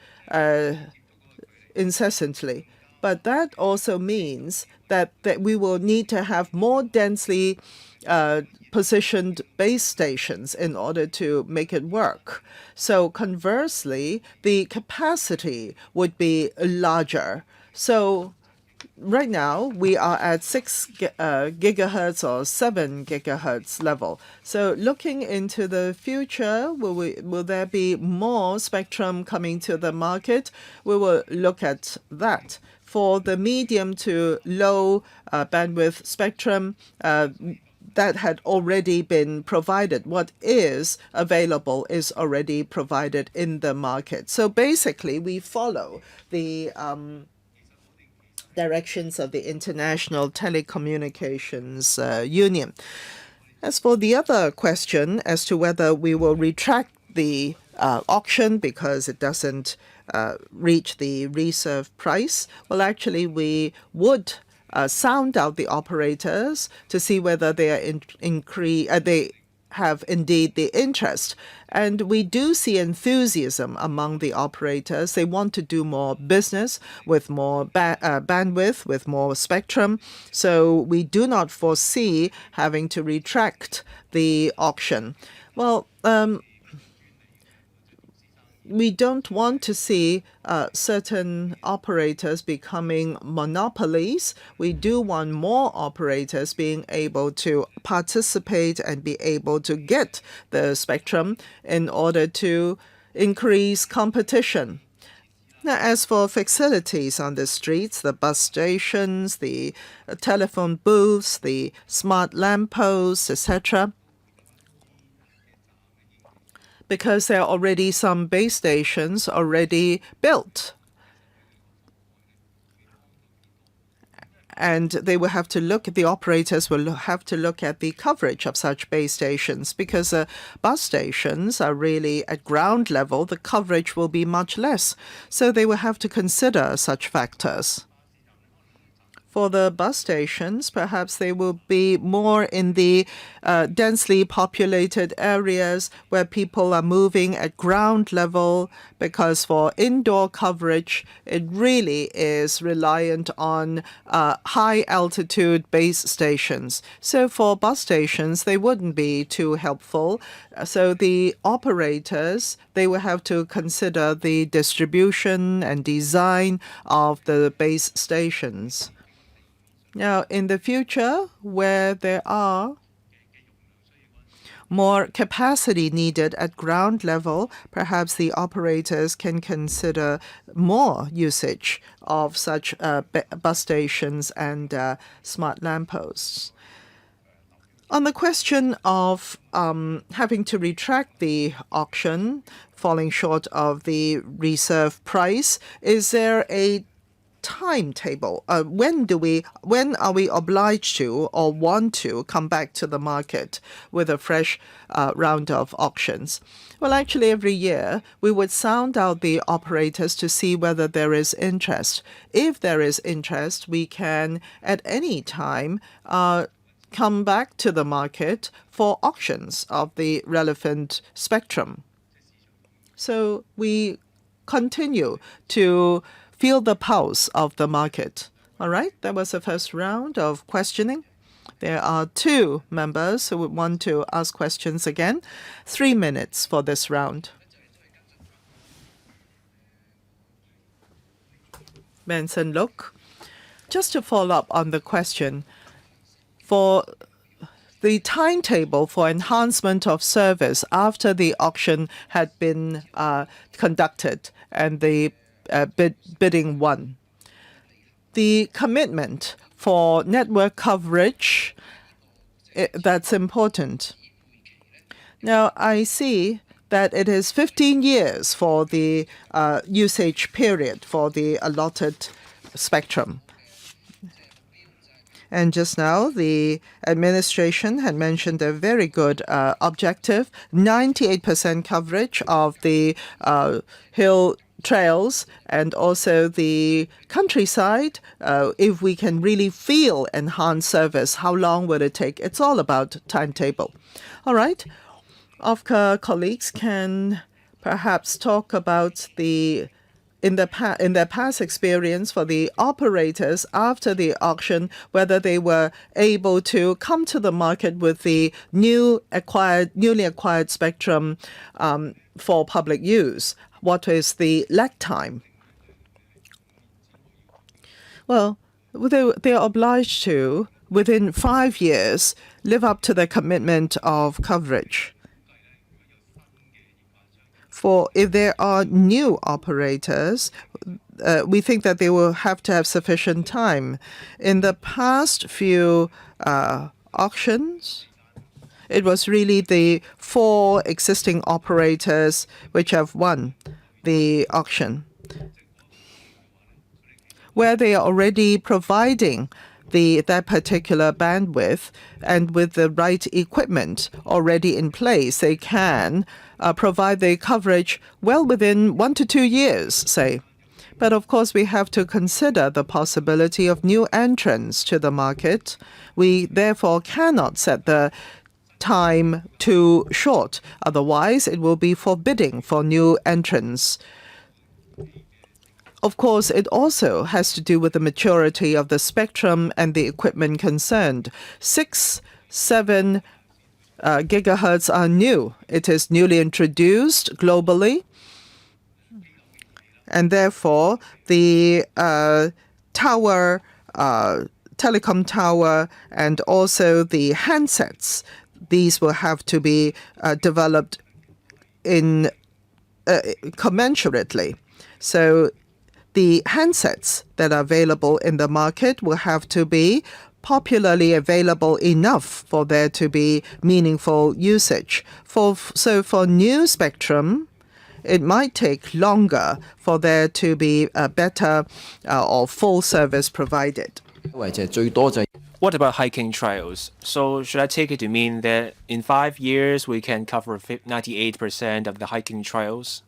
incessantly. But that also means that we will need to have more densely positioned base stations in order to make it work. So conversely, the capacity would be larger. So right now, we are at 6 gigahertz or 7 gigahertz level. So looking into the future, will there be more spectrum coming to the market? We will look at that. For the medium to low bandwidth spectrum, that had already been provided. What is available is already provided in the market. So basically, we follow the directions of the International Telecommunications Union. As for the other question as to whether we will retract the auction because it doesn't reach the reserve price, well, actually, we would sound out the operators to see whether they are they have indeed the interest. And we do see enthusiasm among the operators. They want to do more business with more bandwidth, with more spectrum. So we do not foresee having to retract the auction. Well, we don't want to see certain operators becoming monopolies. We do want more operators being able to participate and be able to get the spectrum in order to increase competition. Now, as for facilities on the streets, the bus stations, the telephone booths, the smart lampposts, etc., because there are already some base stations already built. And they will have to the operators will have to look at the coverage of such base stations, because bus stations are really at ground level. The coverage will be much less. So they will have to consider such factors. For the bus stations, perhaps they will be more in the densely populated areas where people are moving at ground level, because for indoor coverage, it really is reliant on high altitude base stations. So for bus stations, they wouldn't be too helpful. So the operators, they will have to consider the distribution and design of the base stations. Now, in the future, where there are more capacity needed at ground level, perhaps the operators can consider more usage of such bus stations and smart lampposts. On the question of having to retract the auction, falling short of the reserve price, is there a timetable? When are we obliged to or want to come back to the market with a fresh round of auctions? Well, actually, every year we would sound out the operators to see whether there is interest. If there is interest, we can at any time come back to the market for auctions of the relevant spectrum. So we continue to feel the pulse of the market. All right, that was the first round of questioning. There are 2 members who would want to ask questions again. 3 minutes for this round. Benson Look. Just to follow up on the question, for the timetable for enhancement of service after the auction had been conducted and the bidding won, the commitment for network coverage, that's important. Now, I see that it is 15 years for the usage period for the allotted spectrum. And just now, the administration had mentioned a very good objective, 98% coverage of the hill trails and also the countryside. If we can really feel enhanced service, how long will it take? It's all about timetable. All right. OFCA colleagues can perhaps talk about in their past experience for the operators after the auction, whether they were able to come to the market with the newly acquired spectrum for public use. What is the lag time? Well, they are obliged to, within 5 years, live up to their commitment of coverage. For if there are new operators, we think that they will have to have sufficient time. In the past few auctions, it was really the 4 existing operators which have won the auction, where they are already providing that particular bandwidth, and with the right equipment already in place, they can provide the coverage well within 1 to 2 years, say. But of course, we have to consider the possibility of new entrants to the market. We therefore cannot set the time too short. Otherwise, it will be forbidding for new entrants. Of course, it also has to do with the maturity of the spectrum and the equipment concerned. 6, 7 gigahertz are new. It is newly introduced globally. And therefore, the tower, telecom tower, and also the handsets, these will have to be developed in commensurately. So the handsets that are available in the market will have to be popularly available enough for there to be meaningful usage. So for new spectrum, it might take longer for there to be a better or full service provided. What about hiking trails? So should I take it to mean that in 5 years we can cover 98% of the hiking trails?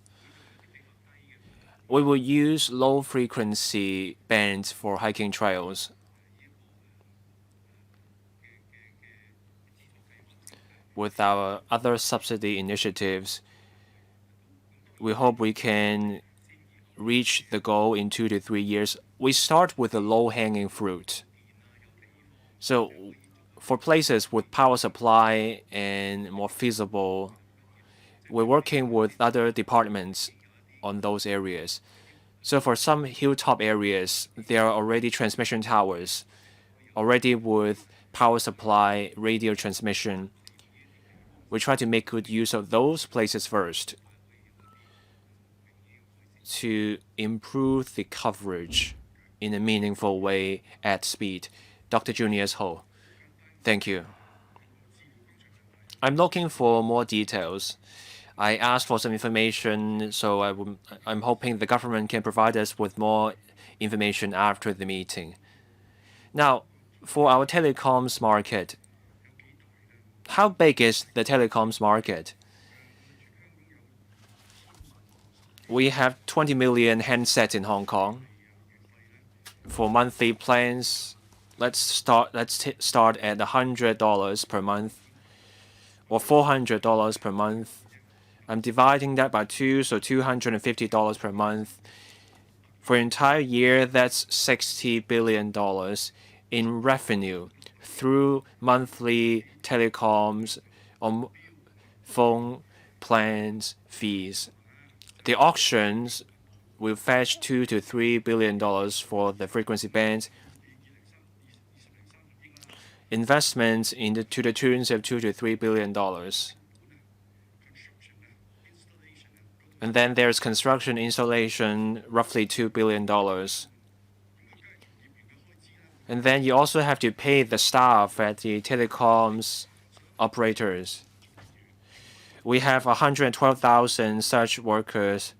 We will use low frequency bands for hiking trails. With our other subsidy initiatives, we hope we can reach the goal in 2 to 3 years. We start with the low-hanging fruit. So for places with power supply and more feasible, we're working with other departments on those areas. So for some hilltop areas, there are already transmission towers, already with power supply, radio transmission. We try to make good use of those places first to improve the coverage in a meaningful way at speed. Dr. Junius Ho, thank you. I'm looking for more details. I asked for some information, so I'm hoping the government can provide us with more information after the meeting. Now, for our telecoms market, how big is the telecoms market? We have 20 million handsets in Hong Kong. For monthly plans, let's start at $100 per month or $400 per month. I'm dividing that by 2, so $250 per month. For an entire year, that's $60 billion in revenue through monthly telecoms or phone plans fees. The auctions will fetch $2 to $3 billion for the frequency bands. Investments to the tunes of $2 to $3 billion. And then there's construction installation, roughly $2 billion. And then you also have to pay the staff at the telecoms operators. We have 112,000 such workers,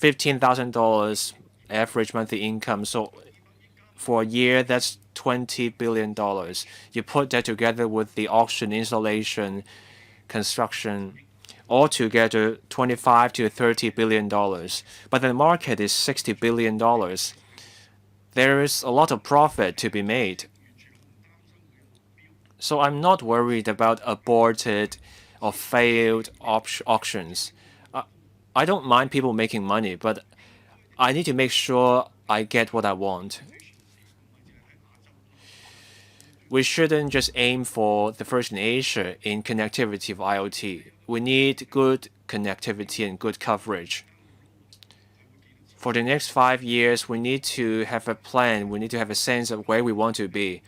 $15,000 average monthly income. So for a year, that's $20 billion. You put that together with the auction, installation, construction, altogether $25 to $30 billion. But the market is $60 billion. There is a lot of profit to be made. So I'm not worried about aborted or failed auctions. I don't mind people making money, but I need to make sure I get what I want. We shouldn't just aim for the first in Asia in connectivity of IoT. We need good connectivity and good coverage. For the next 5 years, we need to have a plan. We need to have a sense of where we want to be.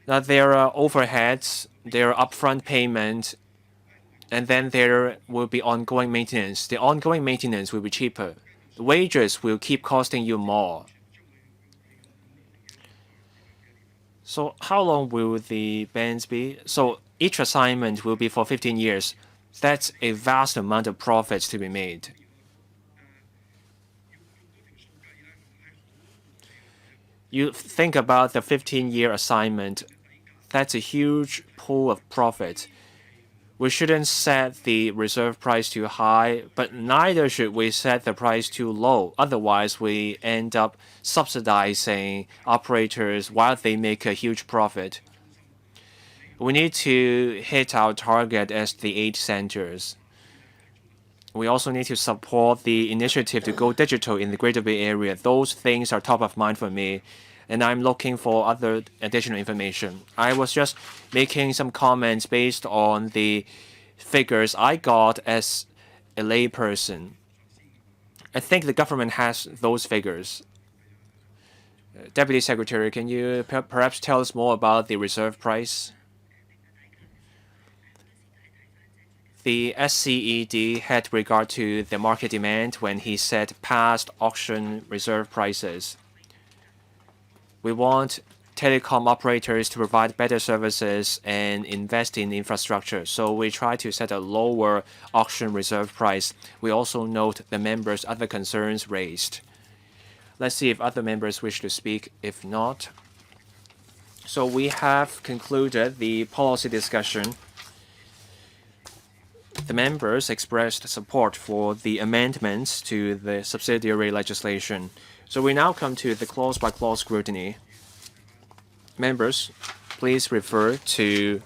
Now, there are overheads, there are upfront payment, and then there will be ongoing maintenance. The ongoing maintenance will be cheaper. The wages will keep costing you more. So how long will the bands be? So each assignment will be for 15 years. That's a vast amount of profits to be made. You think about the 15-year assignment. That's a huge pool of profit. We shouldn't set the reserve price too high, but neither should we set the price too low. Otherwise, we end up subsidizing operators while they make a huge profit. We need to hit our target as the 8 centers. We also need to support the initiative to go digital in the Greater Bay Area. Those things are top of mind for me, and I'm looking for other additional information. I was just making some comments based on the figures I got as a layperson. I think the government has those figures. Deputy Secretary, can you perhaps tell us more about the reserve price? The SCED had regard to the market demand when he set past auction reserve prices. We want telecom operators to provide better services and invest in infrastructure. So we try to set a lower auction reserve price. We also note the members' other concerns raised. Let's see if other members wish to speak. If not, so we have concluded the policy discussion. The members expressed support for the amendments to the subsidiary legislation. So we now come to the clause-by-clause scrutiny. Members, please refer to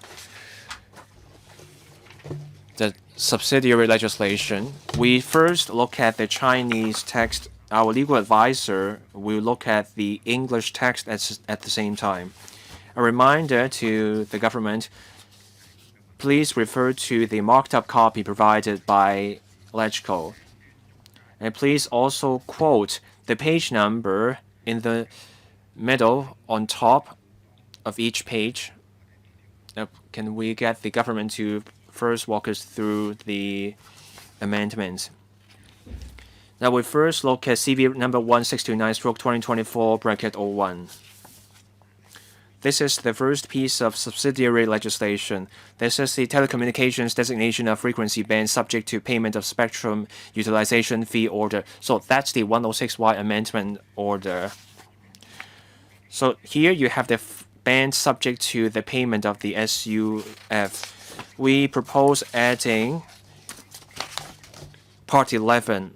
the subsidiary legislation. We first look at the Chinese text. Our legal advisor will look at the English text at the same time. A reminder to the government, please refer to the marked up copy provided by LegCo. And please also quote the page number in the middle on top of each page. Can we get the government to first walk us through the amendments? Now we first look at CB number 1629/2024-01. This is the first piece of subsidiary legislation. This is the Telecommunications Designation of Frequency Band subject to payment of spectrum utilization fee order. So that's the 106Y amendment order. So here you have the band subject to the payment of the SUF. We propose adding Part 11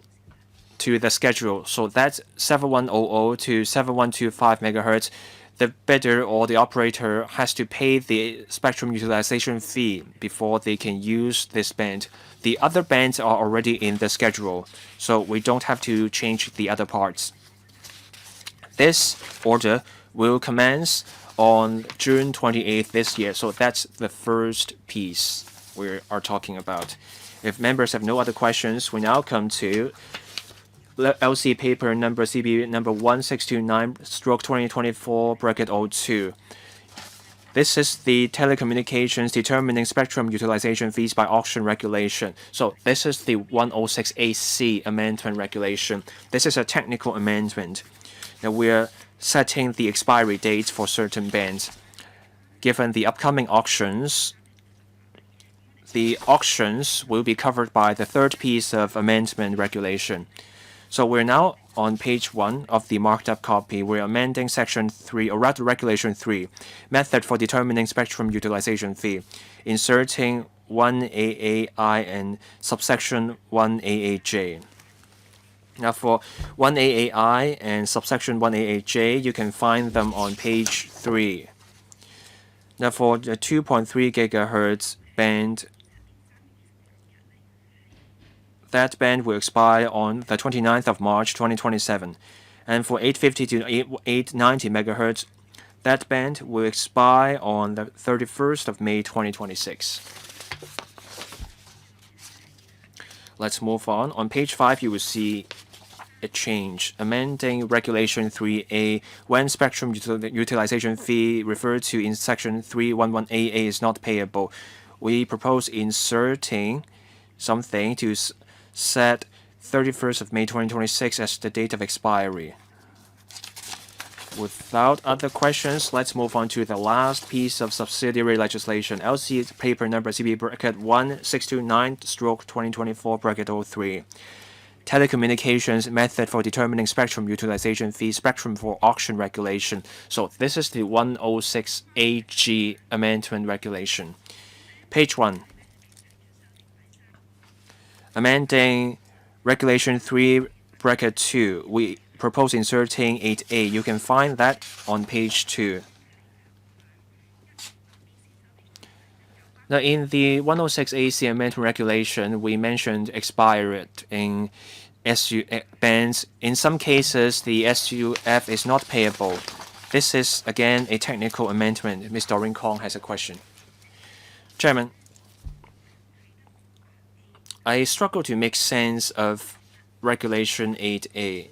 to the schedule. So that's 7100 to 7125 megahertz. The bidder or the operator has to pay the spectrum utilization fee before they can use this band. The other bands are already in the schedule, so we don't have to change the other parts. This order will commence on June 28th this year, so that's the first piece we are talking about. If members have no other questions, we now come to LC paper number CB number 1629/2024-02. This is the telecommunications determining spectrum utilization fees by auction regulation. So this is the 106AC amendment regulation. This is a technical amendment. Now we're setting the expiry dates for certain bands. Given the upcoming auctions, the auctions will be covered by the third piece of amendment regulation. So we're now on page 1 of the marked up copy. We're amending section 3, or rather regulation 3, method for determining spectrum utilization fee, inserting 1AAI and subsection 1AAJ. Now for 1AAI and subsection 1AAJ, you can find them on page 3. Now for the 2.3 gigahertz band, that band will expire on the 29th of March 2027. And for 850 to 890 megahertz, that band will expire on the 31st of May 2026. Let's move on. On page 5, you will see a change, amending Regulation 3A when spectrum utilization fee referred to in Section 311AA is not payable. We propose inserting something to set 31st of May 2026 as the date of expiry. Without other questions, let's move on to the last piece of subsidiary legislation, LC paper number CB bracket 1629/2024-03. Telecommunications method for determining spectrum utilization fee, spectrum for auction regulation. So this is the 106AG amendment regulation. Page 1. Amending Regulation 3 bracket 2. We propose inserting 8A. You can find that on page 2. Now, in the 106AC amendment regulation, we mentioned expired in SU bands. In some cases, the SUF is not payable. This is, again, a technical amendment. Ms. Doreen Kong has a question. Chairman, I struggle to make sense of Regulation 8A.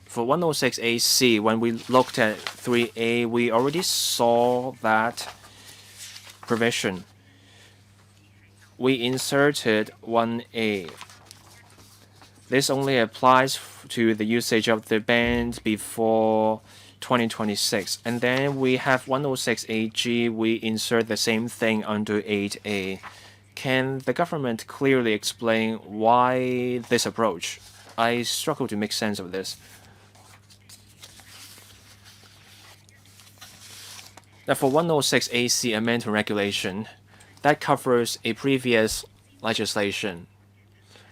For 106AC, when we looked at 3A, we already saw that provision. We inserted 1A. This only applies to the usage of the band before 2026. And then we have 106AG, we insert the same thing under 8A. Can the government clearly explain why this approach? I struggle to make sense of this. Now, for 106AC amendment regulation, that covers a previous legislation.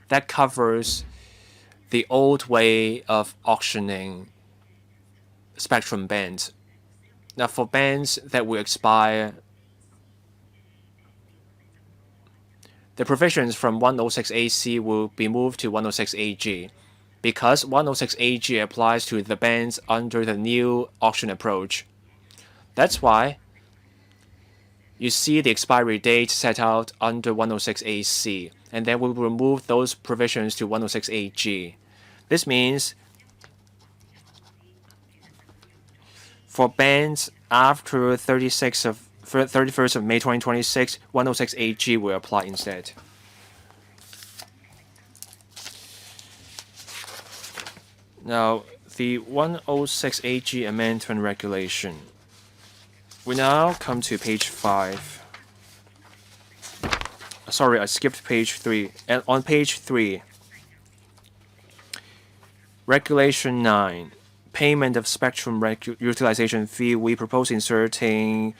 That covers the old way of auctioning spectrum bands. Now, for bands that will expire, the provisions from 106AC will be moved to 106AG because 106AG applies to the bands under the new auction approach. That's why you see the expiry date set out under 106AC, and then we'll remove those provisions to 106AG. This means for bands after 31st of May 2026, 106AG will apply instead. Now, the 106AG amendment regulation. We now come to page 5. Sorry, I skipped page 3. And on page 3, Regulation 9, payment of spectrum utilization fee, we propose inserting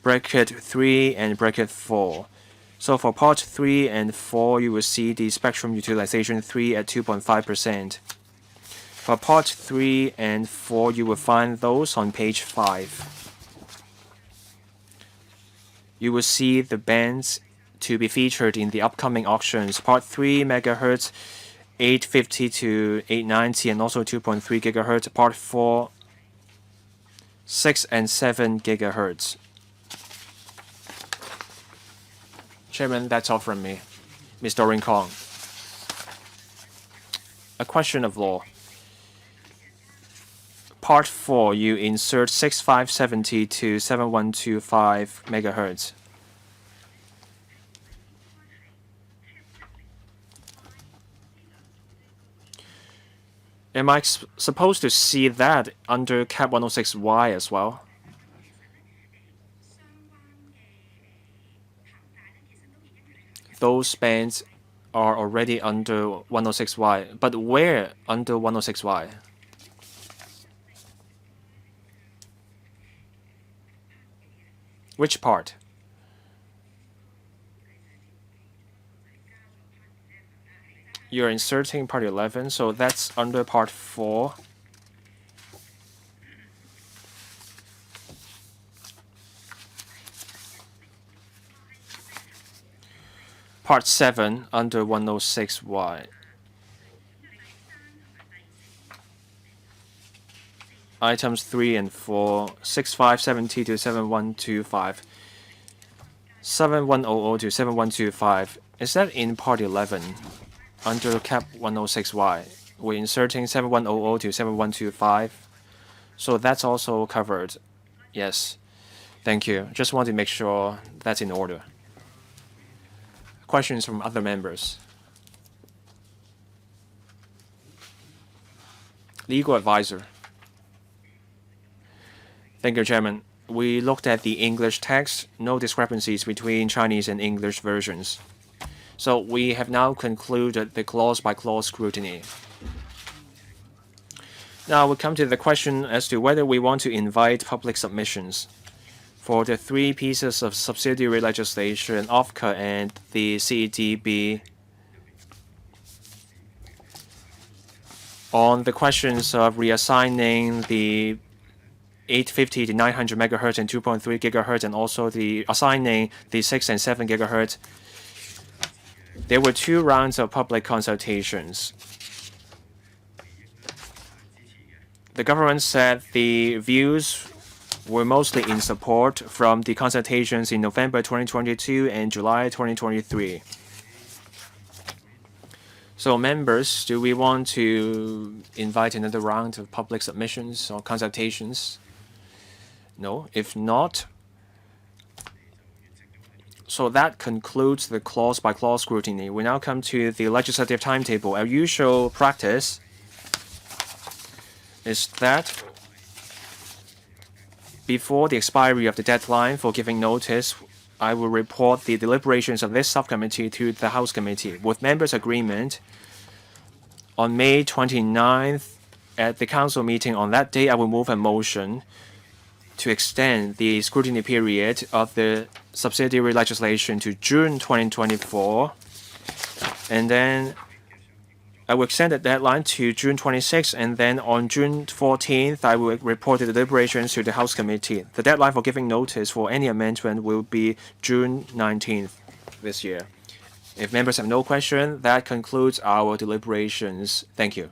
bracket 3 and bracket 4. So for part 3 and 4, you will see the spectrum utilization 3 at 2.5%. For part 3 and 4, you will find those on page 5. You will see the bands to be featured in the upcoming auctions. Part 3 MHz, 850 to 890, and also 2.3 GHz. Part 4, 6 and 7 GHz. Chairman, that's all from me. Ms. Doreen Kong. A question of law. Part 4, you insert 6570 to 7125 MHz. Am I supposed to see that under Cap 106Y as well? Those bands are already under 106Y, but where under 106Y? Which part? You're inserting part 11, so that's under part 4. Part 7 under 106Y. Items 3 and 4, 6570 to 7125, 7100 to 7125. Is that in part 11 under Cap 106Y? We're inserting 7100 to 7125. So that's also covered. Yes. Thank you. Just want to make sure that's in order. Questions from other members? Legal advisor. Thank you, Chairman. We looked at the English text, no discrepancies between Chinese and English versions. So we have now concluded the clause-by-clause scrutiny. Now we come to the question as to whether we want to invite public submissions for the 3 pieces of subsidiary legislation, OFCA and the CEDB, on the questions of reassigning the 850 to 900 megahertz and 2.3 gigahertz, and also the assigning the 6 and 7 gigahertz. There were 2 rounds of public consultations. The government said the views were mostly in support from the consultations in November 2022 and July 2023. So members, do we want to invite another round of public submissions or consultations? No. If not, so that concludes the clause-by-clause scrutiny. We now come to the legislative timetable. Our usual practice is that before the expiry of the deadline for giving notice, I will report the deliberations of this subcommittee to the House Committee. With members' agreement, on May 29th, at the council meeting on that day, I will move a motion to extend the scrutiny period of the subsidiary legislation to June 2024. And then I will extend the deadline to June 26th, and then on June 14th, I will report the deliberations to the House Committee. The deadline for giving notice for any amendment will be June 19th this year. If members have no question, that concludes our deliberations. Thank you.